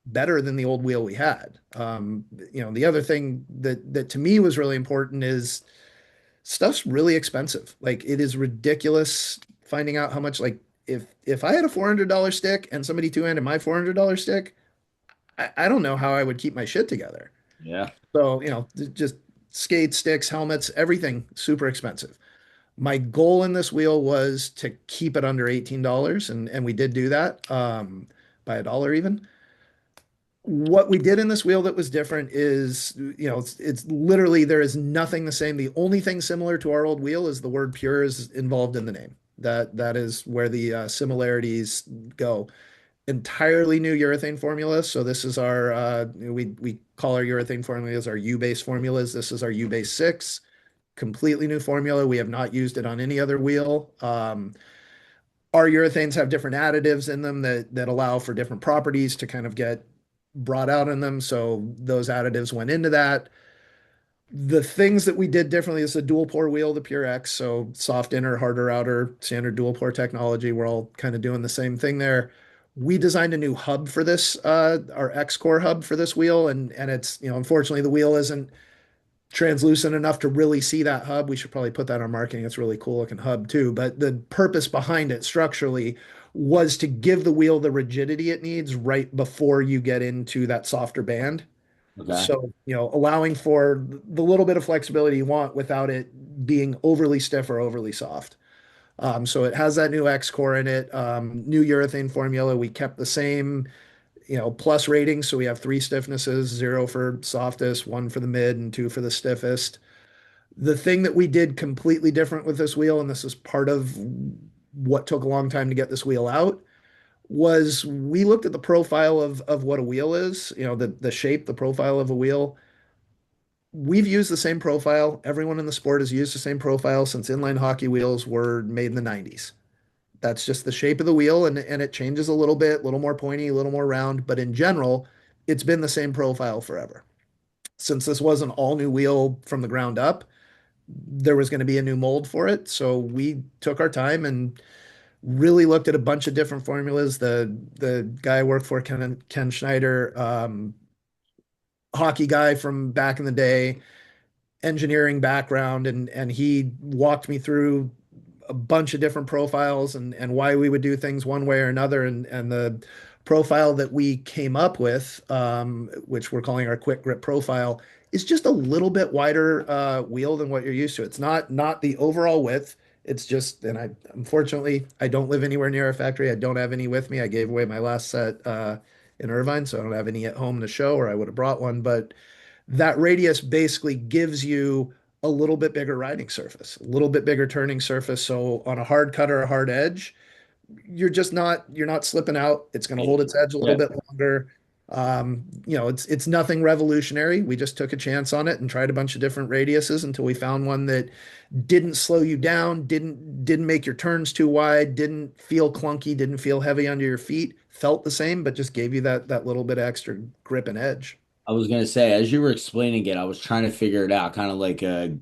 better than the old wheel we had. The other thing that to me was really important is stuff's really expensive. Like it is ridiculous finding out how much like if I had a $400 stick and somebody two-handed my $400 stick, I don't know how I would keep my shit together. Yeah. So, just skates, sticks, helmets, everything super expensive. My goal in this wheel was to keep it under $18, and we did do that by a dollar even. What we did in this wheel that was different is, it's literally there is nothing the same. The only thing similar to our old wheel is the word pure is involved in the name. That is where the similarities go. Entirely new urethane formulas. So this is our we call our urethane formulas our U-base formulas. This is our U-base 6, completely new formula. We have not used it on any other wheel. Our urethanes have different additives in them that allow for different properties to kind of get brought out in them. So those additives went into that. The things that we did differently is a dual pore wheel, the Pure X. So soft inner, harder outer, standard dual pore technology. We're all kind of doing the same thing there. We designed a new hub for this, our X core hub for this wheel, and it's unfortunately the wheel isn't translucent enough to really see that hub. We should probably put that on marketing. It's a really cool looking hub too. But the purpose behind it structurally was to give the wheel the rigidity it needs right before you get into that softer band. Okay. So, allowing for the little bit of flexibility you want without it being overly stiff or overly soft. So it has that new X core in it, new urethane formula. We kept the same, plus ratings. So we have 3 stiffnesses, 0 for softest, 1 for the mid, and 2 for the stiffest. The thing that we did completely different with this wheel, and this is part of what took a long time to get this wheel out, was we looked at the profile of what a wheel is, the shape, the profile of a wheel. We've used the same profile. Everyone in the sport has used the same profile since inline hockey wheels were made in the 90s. That's just the shape of the wheel, and it changes a little bit, a little more pointy, a little more round, but in general, it's been the same profile forever. Since this was an all new wheel from the ground up, there was going to be a new mold for it. So we took our time and really looked at a bunch of different formulas. The guy I worked for, Ken Schneider, hockey guy from back in the day, engineering background, and he walked me through a bunch of different profiles and why we would do things one way or another. And the profile that we came up with, which we're calling our quick grip profile, is just a little bit wider wheel than what you're used to. It's not the overall width. It's just, and I unfortunately I don't live anywhere near a factory. I don't have any with me. I gave away my last set in Irvine, so I don't have any at home to show, or I would have brought one. But that radius basically gives you a little bit bigger riding surface, a little bit bigger turning surface. So on a hard cut or a hard edge, you're not slipping out. It's going to hold its edge a little Yeah. bit longer. It's nothing revolutionary. We just took a chance on it and tried a bunch of different radiuses until we found one that didn't slow you down, didn't make your turns too wide, didn't feel clunky, didn't feel heavy under your feet, felt the same, but just gave you that little bit of extra grip and edge. I was gonna say, as you were explaining it, I was trying to figure it out, kind of like a,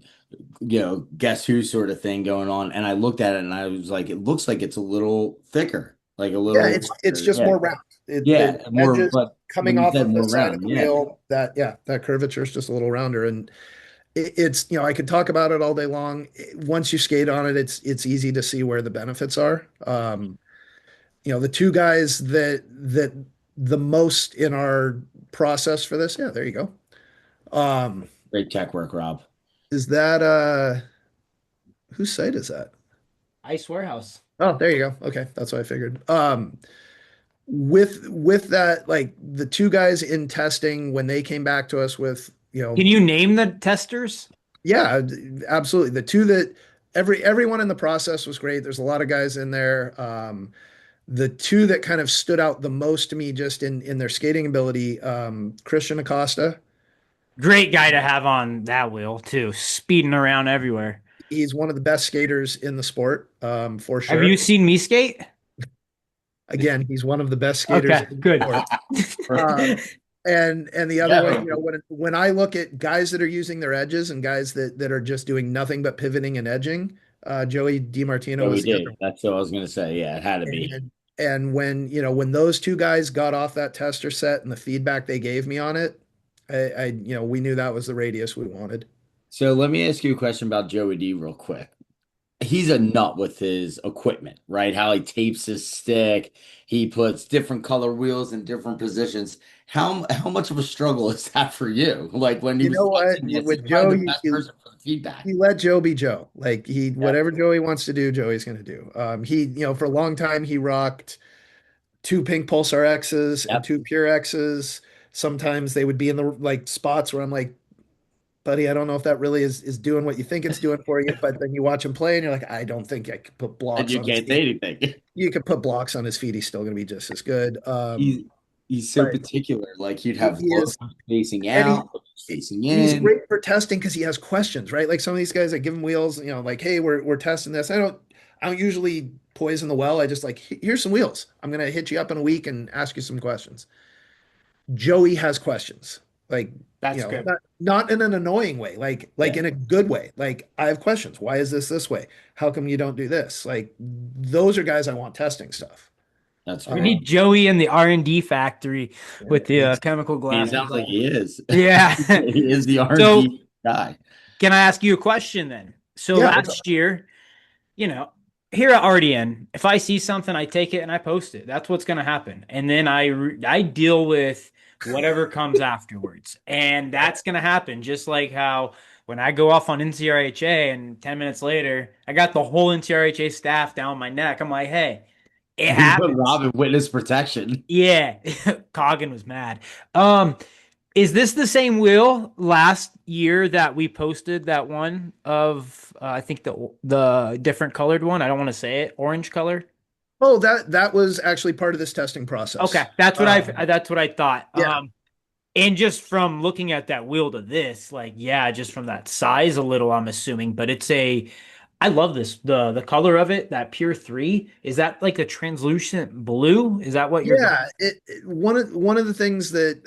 guess who sort of thing going on. And I looked at it and I was like, it looks like it's a little thicker, like a Yeah, little it's wider. just Yeah. more round. The Yeah, more, edges but coming when you off said of the more side of round, the yeah, wheel, that curvature is just a little rounder. And I could talk about it all day long. Once you skate on it, it's easy to see where the benefits are. The two guys that the most in our process for this, yeah, there you go. Um, great tech work, Rob. is that whose site is that? Ice Warehouse. Oh, there you go. Okay, that's what I figured. With that, like the two guys in testing when they came back to us with, Can you name the testers? yeah, absolutely. The two that everyone in the process was great. There's a lot of guys in there. The two that kind of stood out the most to me just in their skating ability, Christian Acosta. Great guy to have on that wheel too, speeding around everywhere. He's one of the best skaters in the sport, for Have sure. you seen me skate? Again, he's one of the best skaters Okay, in the good. sport. And the other Yeah, one, when I look at guys that are using their edges and guys that are just doing nothing but pivoting and edging, Joey DiMartino so we was the other did. That's what I was gonna say. Yeah, it had to one. be. And when those two guys got off that tester set and the feedback they gave me on it, we knew that was the radius we wanted. So let me ask you a question about Joey D real quick. He's a nut with his equipment, right? How he tapes his stick, he puts different color wheels in different positions. How much of a struggle is that for you? Like when he You was know what? testing this, he's With probably Joe, the best person for the feedback. he let Joe be Joe. Like he, Yeah. whatever Joey wants to do, Joey's going to do. For a long time, he rocked two pink Pulsar X's and Yep. two pure X's. Sometimes they would be in the like spots where I'm like, buddy, I don't know if that really is doing what you think it's doing for you. But then you watch him play and you're like, I don't think I could put And blocks you on his can't say feet. anything. You could put blocks on his feet. He's still going to be just as good. He's he's so But particular. Like you'd he have is, looks facing and out, looks facing he's in. great for testing because he has questions, right? Like some of these guys, I give him wheels, like, hey, we're testing this. I don't usually poison the well. I just like, here's some wheels. I'm gonna hit you up in a week and ask you some questions. Joey has questions, like, That's good. not in an annoying way, like Yeah, in a good way. Like, I have questions. Why is this way? How come you don't do this? Like, those are guys I want testing stuff. that's We great. need Joey in the R&D factory Yeah, with the chemical He glass sounds like design. he is. Yeah. He is the So, R&D guy. can I ask you a question then? So yeah. What's up? last year, you know, here at RDN, if I see something, I take it and I post it. That's what's going to happen. And then I deal with whatever comes afterwards. And that's going to happen just like how when I go off on NCRHA and 10 minutes later, I got the whole NCRHA staff down my neck. I'm like, "Hey, it You put happens." Rob in witness protection. Yeah. Coggin was mad. Um is this the same wheel last year that we posted that one of I think the different colored one? I don't want to say it, orange color. Oh, that was actually part of this testing Okay, process. that's what I thought. Yeah. And just from looking at that wheel to this, like yeah, just from that size a little, I'm assuming, but it's a I love this the color of it, that pure three. Is that like a translucent blue? Is that what you're going? Yeah, one of the things that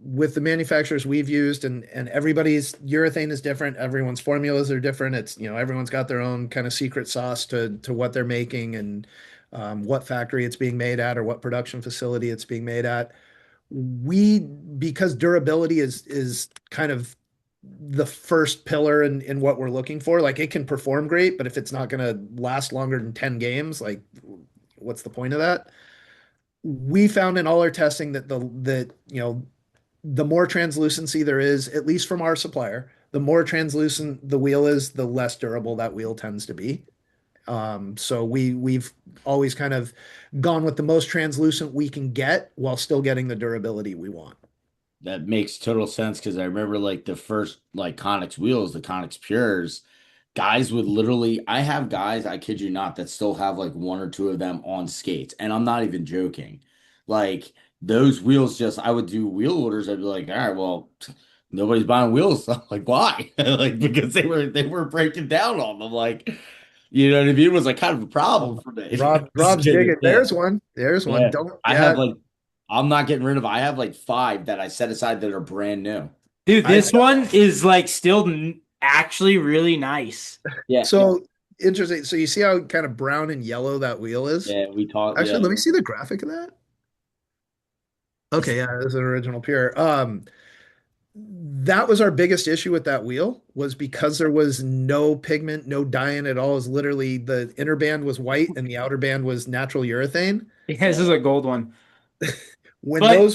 with the manufacturers we've used, and everybody's urethane is different, everyone's formulas are different. It's everyone's got their own kind of secret sauce to what they're making and what factory it's being made at or what production facility it's being made at. We because durability is kind of the first pillar in what we're looking for. Like it can perform great, but if it's not going to last longer than 10 games, like what's the point of that? We found in all our testing that the more translucency there is, at least from our supplier, the more translucent the wheel is, the less durable that wheel tends to be. So we've always kind of gone with the most translucent we can get while still getting the durability we want. That makes total sense because I remember like the first like Konixx wheels, the Konixx Pures, guys would literally, I have guys, I kid you not, that still have like one or two of them on skates. And I'm not even joking. Like those wheels just, I would do wheel orders. I'd be like, all right, well, nobody's buying wheels. I'm like, why? Like because they were breaking down on them. Like, you know what I mean? It was like kind of a problem for me. Rob's digging. Yeah. There's one. There's one. Yeah. Don't, I have yeah. like I'm not getting rid of. I have like five that I set aside that are brand new. Dude, I've this one is like still actually really nice. Yeah, so interesting. So you see how kind of brown and yellow that wheel is? yeah, we talked. Actually, Yeah, let me see the graphic of that. Okay, yeah, this is an original pure. That was our biggest issue with that wheel was because there was no pigment, no dye in it at all. It was literally the inner band was white and the outer band was natural urethane. Yeah, this yeah. is a gold one. When But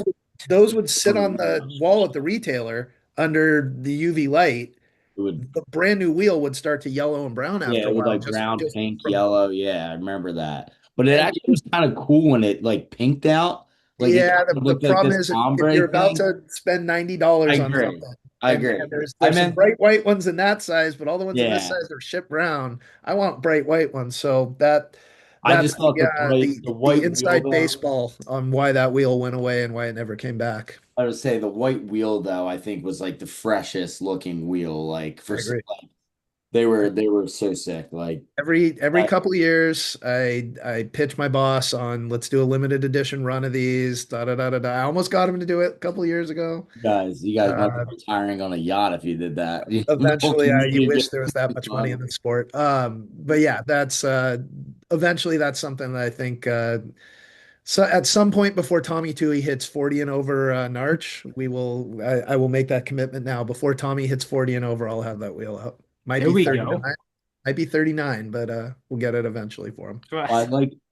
those would sit on the It wall at the retailer under the UV light, would, the brand new wheel would start to yellow and brown yeah, after a it would while, like brown, just pink, from yellow. Yeah, I remember that. But it and actually was kind of cool when it like pinked out. Like it yeah, kind of the looked like problem this is if ombre you're about thing. to spend I $90 on agree. something, I agree. and there's I some meant, bright white ones in that size, but all the ones in this yeah. size are shipped brown. I want bright white ones, so that I that's just thought the bright, the the white wheel inside though. baseball on why that wheel went away and why it never came back. I would say the white wheel though, I think was like the freshest looking wheel. Like I for agree. like they were so sick. Like. Every couple of years, I pitch my boss on let's do a limited edition run of these. Da da da da da. I almost got him to do it a couple of years ago. You guys might be Uh, retiring on a yacht if you did that. The whole Eventually, you community wish just there was that much money in done. the sport. But yeah, that's eventually that's something that I think so at some point before Tommy Toohey hits 40 and over Narch, I will make that commitment now. Before Tommy hits 40 and over, I'll have that wheel out. Might there be we 39, go. might be 39, but we'll get it eventually for him. I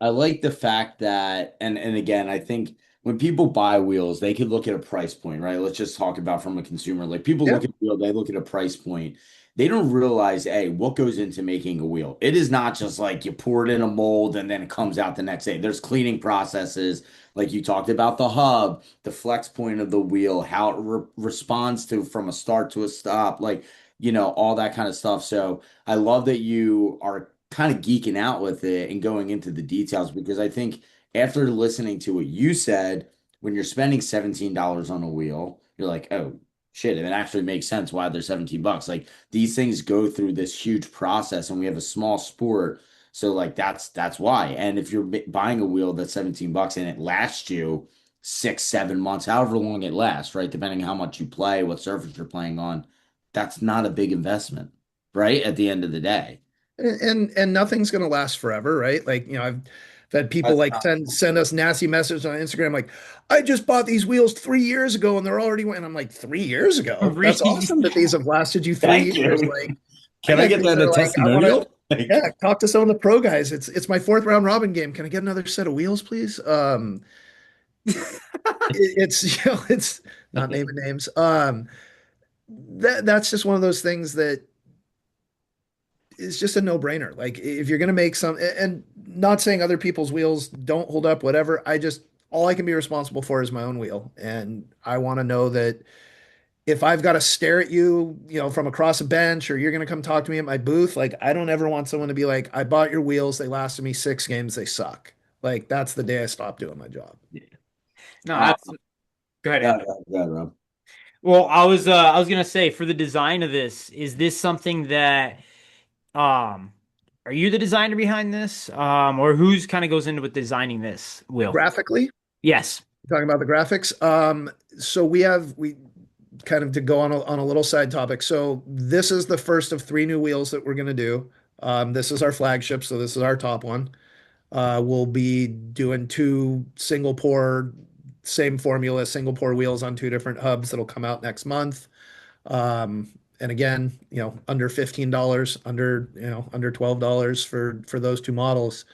like the fact that and again, I think when people buy wheels, they could look at a price point, right? Let's just talk about from a consumer. Like people Yeah. look at a wheel, they look at a price point. They don't realize, hey, what goes into making a wheel. It is not just like you pour it in a mold and then it comes out the next day. There's cleaning processes, like you talked about the hub, the flex point of the wheel, how it responds to from a start to a stop, like all that kind of stuff. So I love that you are kind of geeking out with it and going into the details because I think after listening to what you said, when you're spending $17 on a wheel, you're like, oh shit, it actually makes sense why they're 17 bucks. Like these things go through this huge process and we have a small sport. So like that's why. And if you're buying a wheel that's 17 bucks and it lasts you 6, 7 months, however long it lasts, right? Depending on how much you play, what surface you're playing on, that's not a big investment, right? At the end of the day. And nothing's gonna last forever, right? Like, I've had people That's like send us nasty messages on Instagram like, I just bought these wheels 3 years ago and they're already and I'm like, 3 years ago? That's Re- awesome that these have lasted you three Thank years. you. Like, I Can I got get kids that that a are like, I want to, testimonial? Like, yeah, talk to some of the pro guys. It's my fourth round robin game. Can I get another set of wheels, please? It's it's not naming names. That's just one of those things that is just a no-brainer. Like if you're gonna make some, and not saying other people's wheels don't hold up, whatever. All I can be responsible for is my own wheel, and I want to know that if I've got to stare at you, from across a bench, or you're gonna come talk to me at my booth, like I don't ever want someone to be like, I bought your wheels, they lasted me 6 games, they suck. Like that's the day I stopped doing my job. no, uh, go ahead, yeah, Andrew. yeah, Rob. Well, I was gonna say for the design of this, is this something that um are you the designer behind this? Or who's kind of goes into with designing this wheel? Graphically, Yes. talking about the graphics. So we kind of to go on a little side topic. So this is the first of 3 new wheels that we're going to do. This is our flagship, so this is our top one. We'll be doing two single pour, same formula, single pour wheels on 2 different hubs that'll come out next month. And again, under $15, under $12 for those 2 models.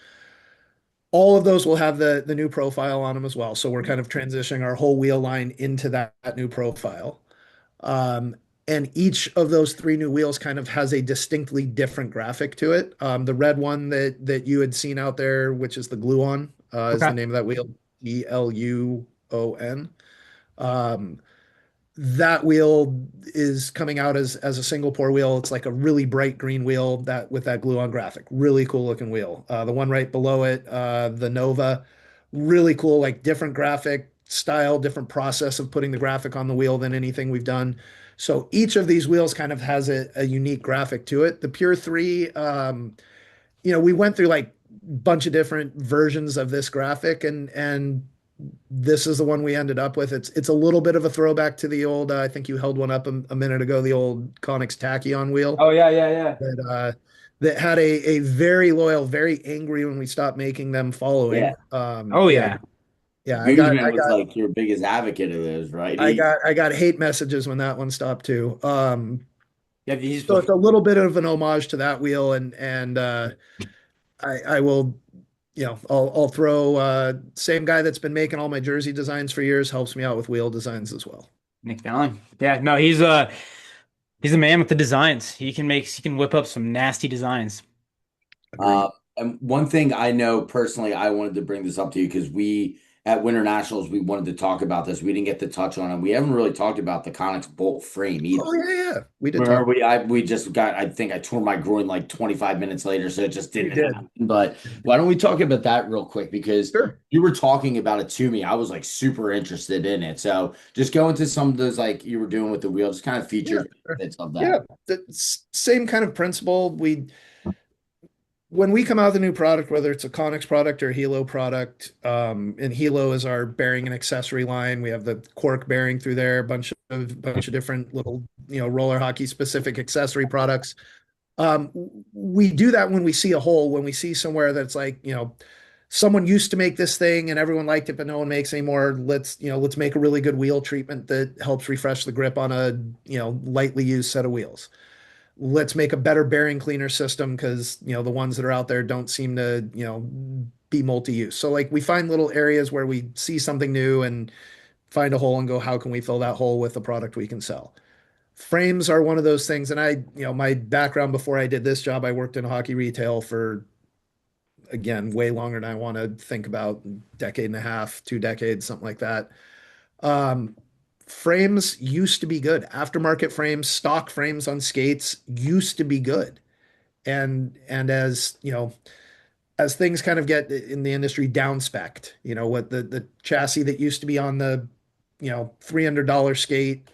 All of those will have the new profile on them as well. So we're kind of transitioning our whole wheel line into that new profile. Um, and each of those 3 new wheels kind of has a distinctly different graphic to it. The red one that you had seen out there, which is the Gluon, is Okay. the name of that wheel, Eluon. That wheel is coming out as a single pour wheel. It's like a really bright green wheel that with that glue on graphic. Really cool looking wheel. The one right below it, the Nova, really cool, like different graphic style, different process of putting the graphic on the wheel than anything we've done. So each of these wheels kind of has a unique graphic to it. The Pure 3, we went through like a bunch of different versions of this graphic and this is the one we ended up with. It's a little bit of a throwback to the old. I think you held one up a minute ago, the old Konixx Tachyon wheel Oh yeah, yeah, yeah. that had a very loyal, very angry when we stopped making them Yeah. following. Oh Yeah, yeah. yeah. Boozman was like your biggest advocate of those, right? I got hate messages when that one stopped too. Yeah, these So it's a little bit of an homage to that wheel, and I will I'll throw same guy that's been making all my jersey designs for years helps me out with wheel designs as well. Nick Fallon. Yeah, no, he's a man with the designs. He can whip up some nasty designs. Agreed. And one thing I know personally, I wanted to bring this up to you because we at Winter Nationals we wanted to talk about this. We didn't get to touch on it. We haven't really talked about the Konixx bolt frame either. Oh yeah. We did Where talk. we just got, I think I tore my groin like 25 minutes later, so it just We didn't did. happen. But why don't we talk about that real quick? Because Sure. you were talking about it to me. I was like super interested in it. So just go into some of those like you were doing with the wheels, kind of Yeah. features, Sure. bits of Yeah. that. The same kind of principle. We when we come out with a new product, whether it's a Konixx product or a Hilo product, and Hilo is our bearing and accessory line. We have the cork bearing through there, a bunch of different little, roller hockey specific accessory products. Um, we do that when we see a hole, when we see somewhere that's like, someone used to make this thing and everyone liked it, but no one makes anymore. Let's make a really good wheel treatment that helps refresh the grip on a, lightly used set of wheels. Let's make a better bearing cleaner system because, the ones that are out there don't seem to, be multi-use. So like we find little areas where we see something new and find a hole and go, how can we fill that hole with a product we can sell? Frames are one of those things. And my background before I did this job, I worked in hockey retail for, again, way longer than I want to think about, decade and a half, 2 decades, something like that. Um, Frames used to be good. Aftermarket frames, stock frames on skates used to be good. And as things kind of get in the industry down spec'd, what the chassis that used to be on the, $300 skate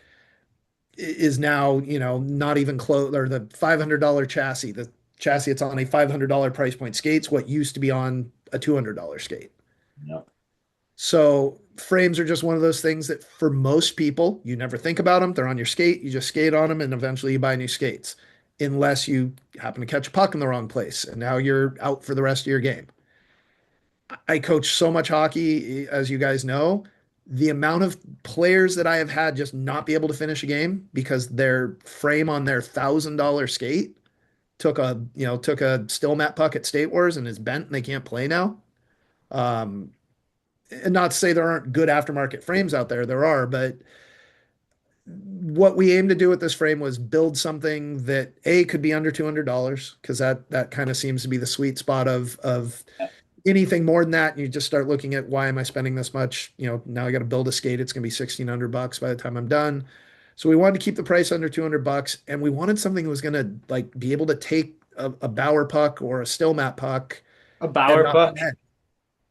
is now, not even close, or the $500 chassis, the chassis it's on a $500 price point skates, what used to be on a $200 skate. Yep. So frames are just one of those things that for most people, you never think about them. They're on your skate, you just skate on them, and eventually you buy new skates, unless you happen to catch a puck in the wrong place, and now you're out for the rest of your game. I coach so much hockey, as you guys know. The amount of players that I have had just not be able to finish a game because their frame on their $1,000 skate took a still mat puck at State Wars and is bent and they can't play now. Um, and not to say there aren't good aftermarket frames out there, there are, but what we aim to do with this frame was build something that A could be under $200 because that kind of seems to be the sweet spot of anything more than that, and you just start looking at why am I spending this much? Now I got to build a skate. It's going to be $1,600 by the time I'm done. So we wanted to keep the price under $200, and we wanted something that was going to like be able to take a Bauer puck or a still mat puck A and Bauer not puck. bend.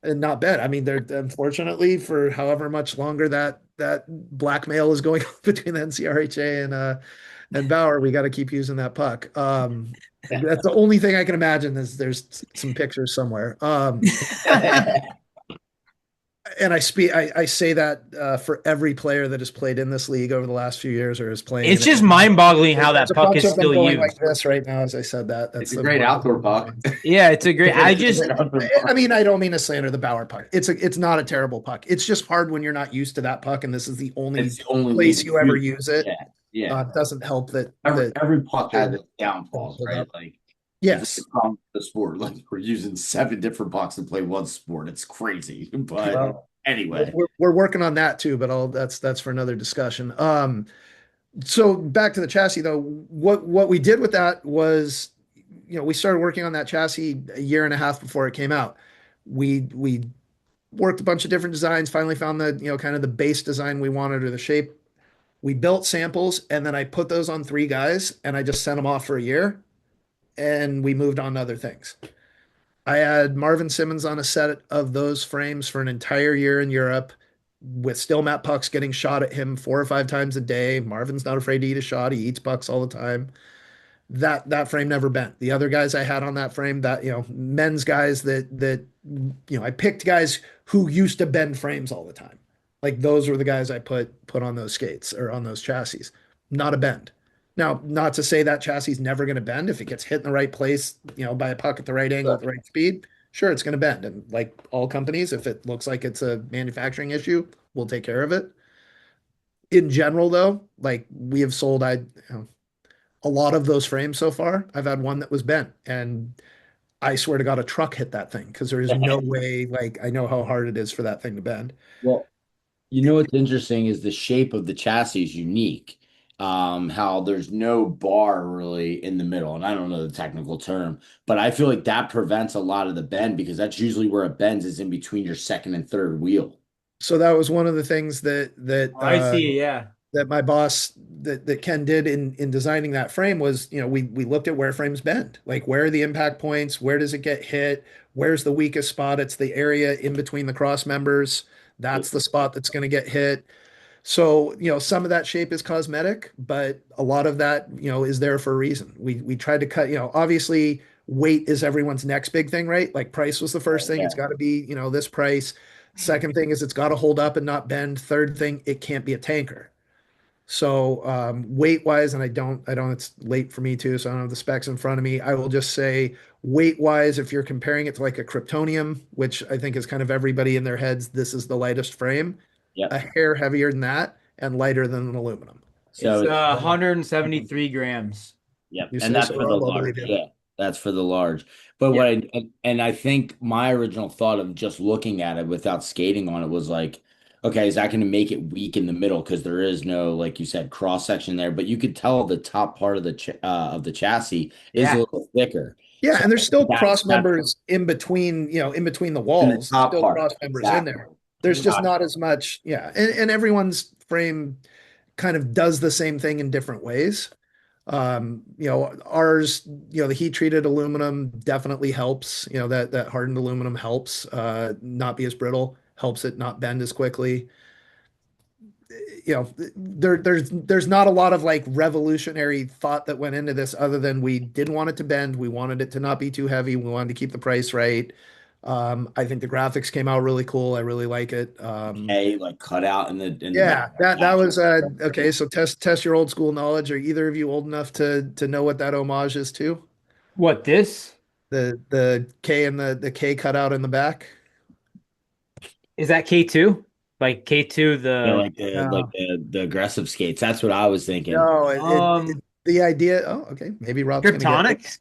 And not bad. I mean, they're unfortunately for however much longer that blackmail is going on between the NCRHA and Bauer, we got to keep using that puck. That's the only thing I can imagine is there's some pictures somewhere. And I say that for every player that has played in this league over the last few years or is playing It's in it. just mind-boggling how There's that a puck bunch is of them still going like used. this right now as I said that. It's That's a the great one. outdoor puck. Yeah, it's a great. I It's a just great outdoor puck. I mean, I don't mean to slander the Bauer puck. It's not a terrible puck. It's just hard when you're not used to that puck, and this is the only It's the only place league. you ever use it. Yeah, yeah. It doesn't help that Every puck has its doesn't downfalls, hold right? up. Like it's Yes. the problem with the sport. Like we're using 7 different pucks to play one sport. It's crazy. But Well, anyway, we're working on that too, but that's for another discussion. So back to the chassis though, what we did with that was, we started working on that chassis a year and a half before it came out. We worked a bunch of different designs, finally found the, kind of the base design we wanted or the shape. We built samples, and then I put those on three guys, and I just sent them off for a year, and we moved on to other things. I had Marvin Simmons on a set of those frames for an entire year in Europe with still Matt pucks getting shot at him 4 or 5 times a day. Marvin's not afraid to eat a shot. He eats pucks all the time. That frame never bent. The other guys I had on that frame, that men's guys that I picked guys who used to bend frames all the time. Like those were the guys I put on those skates or on those chassis. Not a bend. Now, not to say that chassis is never going to bend. If it gets hit in the right place, by a puck at the right angle at the right speed, sure, it's going to bend. And like all companies, if it looks like it's a manufacturing issue, we'll take care of it. In general, though, like we have sold, a lot of those frames so far. I've had one that was bent, and I swear to God, a truck hit that thing because there is no way. Like I know how hard it is for that thing to bend. Well, what's interesting is the shape of the chassis is unique. How there's no bar really in the middle, and I don't know the technical term, but I feel like that prevents a lot of the bend because that's usually where it bends is in between your second and third wheel. So that was one of the things that Oh, I see. Yeah. that my boss that Ken did in designing that frame was, we looked at where frames bend, like where are the impact points, where does it get hit, where's the weakest spot? It's the area in between the cross members. That's the spot that's going to get hit. So, some of that shape is cosmetic, but a lot of that, is there for a reason. We tried to cut, obviously weight is everyone's next big thing, right? Like price was the first thing. It's Yeah. got to be, this price. Second thing is it's got to hold up and not bend. Third thing, it can't be a tanker. So weight wise, and I don't, it's late for me too, so I don't have the specs in front of me. I will just say weight wise, if you're comparing it to like a Kryptonium, which I think is kind of everybody in their heads, this is the lightest frame, a Yep. hair heavier than that and lighter than an aluminum. It's So it's 173 grams. Yep, You and say that's so, for the Rob, I'll large. believe you. Yeah, that's for the large. But Yeah. and I think my original thought of just looking at it without skating on it was like, okay, is that going to make it weak in the middle because there is no, like you said, cross section there, but you could tell the top part of the chassis is a Yeah. little thicker. Yeah, So and there's still cross that's members in between, in between the in the walls. There's top still part. cross members in Exactly. there. There's just Gotcha. not as much, yeah. And everyone's frame kind of does the same thing in different ways. Ours, the heat treated aluminum definitely helps. That hardened aluminum helps not be as brittle, helps it not bend as quickly. There's not a lot of like revolutionary thought that went into this other than we didn't want it to bend, we wanted it to not be too heavy, we wanted to keep the price right. I think the graphics came out really cool. I really like it. Okay, like cut out in the back. Yeah, that Gotcha. was okay. So test your old school knowledge. Are either of you old enough to know what that homage is to? What this? The K and the K cut out in the back. Is that K2? Like K2 Yeah, the like No, the aggressive skates. That's what I was thinking. no. um The idea. Oh, okay. Maybe Rob's gonna get it. Kryptonics?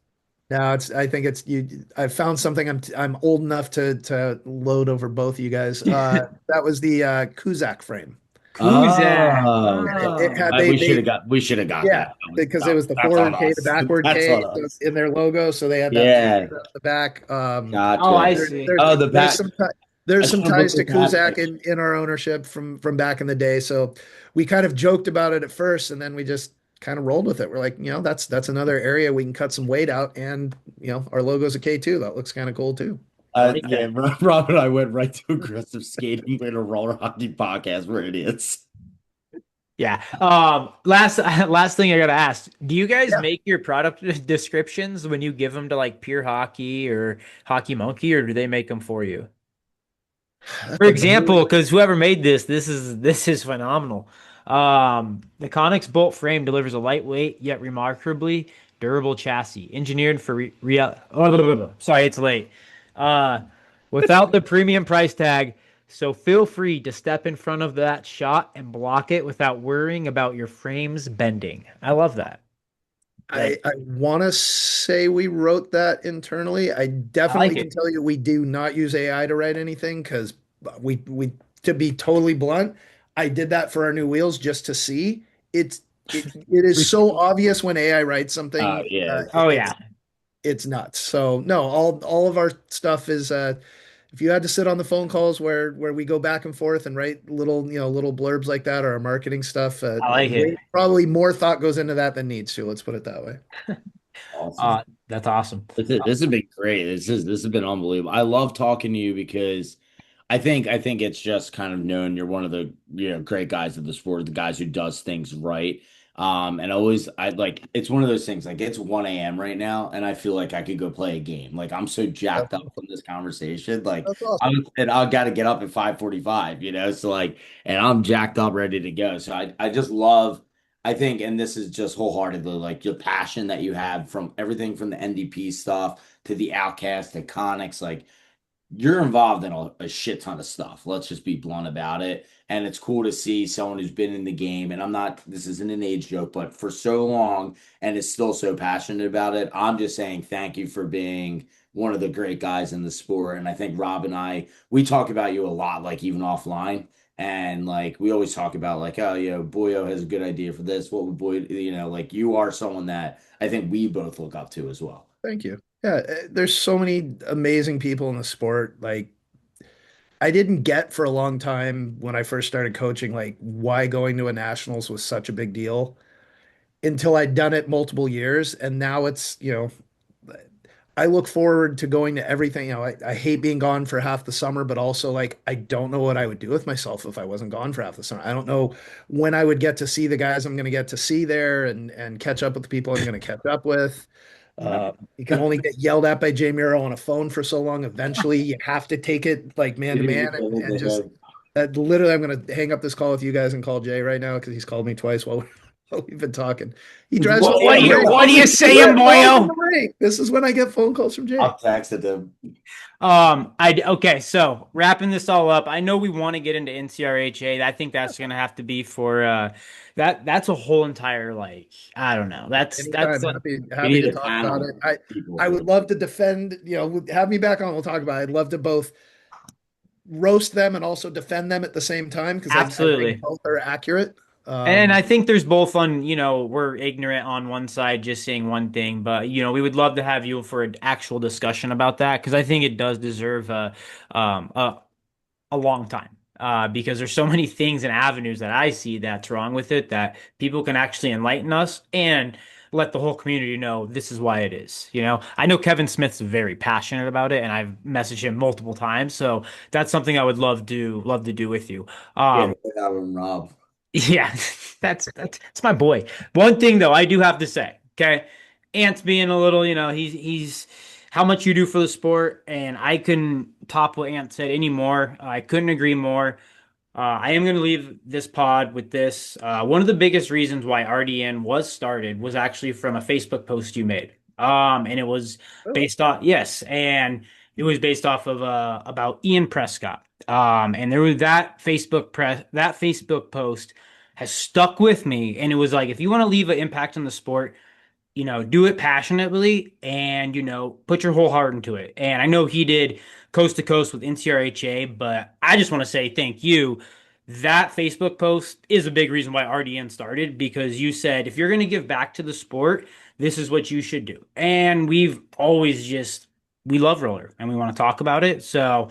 No, it's. I think it's you. I found something. I'm old enough to load over both of you guys. That was the Kuzak frame. Kuzak. Oh, It Oh. had we should have got yeah, that. because it was the That's on forward K, the us. backward That's K on so us. in their logo, so they had that flip Yeah, at the back. Oh, I gotcha. see. Oh, the There's back. some I there's should some have ties looked to at that Kuzak picture. in our ownership from back in the day. So we kind of joked about it at first, and then we just kind of rolled with it. We're like, that's another area we can cut some weight out, and our logo's a K2. That looks kind of cool too. I like Yeah, that. Rob and I went right to aggressive skating with a roller hockey podcast. We're idiots. Yeah. Last thing I gotta ask. Do you guys Yeah, make your product descriptions when you give them to like Pure Hockey or Hockey Monkey, or do they make them for you? For that's a really example, because whoever made this is phenomenal. The Konixx bolt frame delivers a lightweight yet remarkably durable chassis, engineered for sorry, it's late. Uh, without the premium price tag, so feel free to step in front of that shot and block it without worrying about your frames bending. I love that. Like, I want to say we wrote that internally. I I like definitely can it. tell you we do not use AI to write anything because we to be totally blunt, I did that for our new wheels just to see. It is so obvious when AI writes Oh something. yeah, Oh yeah. It's nuts. So no, all of our stuff is if you had to sit on the phone calls where we go back and forth and write little blurbs like that or our marketing stuff, I like it. probably more thought goes into that than needs to. Let's put it that way. Awesome. That's awesome. This has been great. This has been unbelievable. I love talking to you because I think it's just kind of known you're one of the great guys of the sport, the guys who does things right. And always I like it's one of those things like it's 1 a.m. right now, and I feel like I could go play a game. Like I'm so That's jacked up from awesome. this conversation. Like That's awesome. I got to get up at 5:45, so like and I'm jacked up ready to go. So I just love I think, and this is just wholeheartedly like your passion that you have from everything from the NDP stuff to the Outcast to Konixx, like you're involved in a shit ton of stuff. Let's just be blunt about it. And it's cool to see someone who's been in the game. And I'm not, this isn't an age joke, but for so long and is still so passionate about it. I'm just saying thank you for being one of the great guys in the sport. And I think Rob and we talk about you a lot, like even offline. And like we always talk about like, oh, Boyo has a good idea for this. What would Boy, like you are someone that I think we both look up to as well. Thank you. Yeah, there's so many amazing people in the sport. Like I didn't get for a long time when I first started coaching, like why going to a nationals was such a big deal until I'd done it multiple years. And now I look forward to going to everything. I hate being gone for half the summer, but also like I don't know what I would do with myself if I wasn't gone for half the summer. I don't know when I would get to see the guys I'm going to get to see there and catch up with the people I'm going to catch up with. Yeah. You can only get yelled at by Jay Muro on a phone for so long. Eventually, you have to take it like man to man and just literally, I'm going to hang up this call with you guys and call Jay right now because he's called me twice while we've been talking. He drives What, me What what are are you your crazy. what are you He saying, drives me all over boyo? the ring. This is when I get phone calls from Jay. I'll text it to I okay, so wrapping this all up, I know we want to get into NCRHA. I think that's gonna have to be for that's a whole entire like I don't know. That's Anytime, a, we happy need to a talk about panel it. of I people. would love to defend, have me back on. We'll talk about it. I'd love to both roast them and also defend them at the same time because I think absolutely. both are accurate. And Um, I think there's both on, we're ignorant on one side, just saying one thing, but we would love to have you for an actual discussion about that because I think it does deserve um, a, a long time. Because there's so many things and avenues that I see that's wrong with it that people can actually enlighten us and let the whole community know this is why it is. I know Kevin Smith's very passionate about it, and I've messaged him multiple times, so that's something I would love to do with you. Yeah, Um, without him, Rob. yeah, that's my boy. One thing though, I do have to say, okay, Ant's being a little, he's how much you do for the sport, and I couldn't top what Ant said anymore. I couldn't agree more. I am going to leave this pod with this. One of the biggest reasons why RDN was started was actually from a Facebook post you made. And it was really? based off, yes, and it was based off of about Ian Prescott. And there was that Facebook post has stuck with me, and it was like if you want to leave an impact on the sport, do it passionately and, put your whole heart into it. And I know he did coast to coast with NCRHA, but I just want to say thank you. That Facebook post is a big reason why RDN started because you said if you're going to give back to the sport, this is what you should do. And we love roller and we want to talk about it. So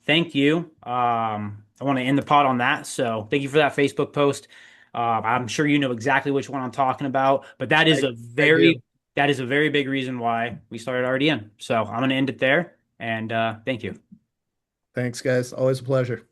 thank you. I want to end the pod on that. So thank you for that Facebook post. I'm sure you know exactly which one I'm talking about, but I, I do. that is a very big reason why we started RDN. So I'm going to end it there, and thank you. Thanks, guys. Always a pleasure.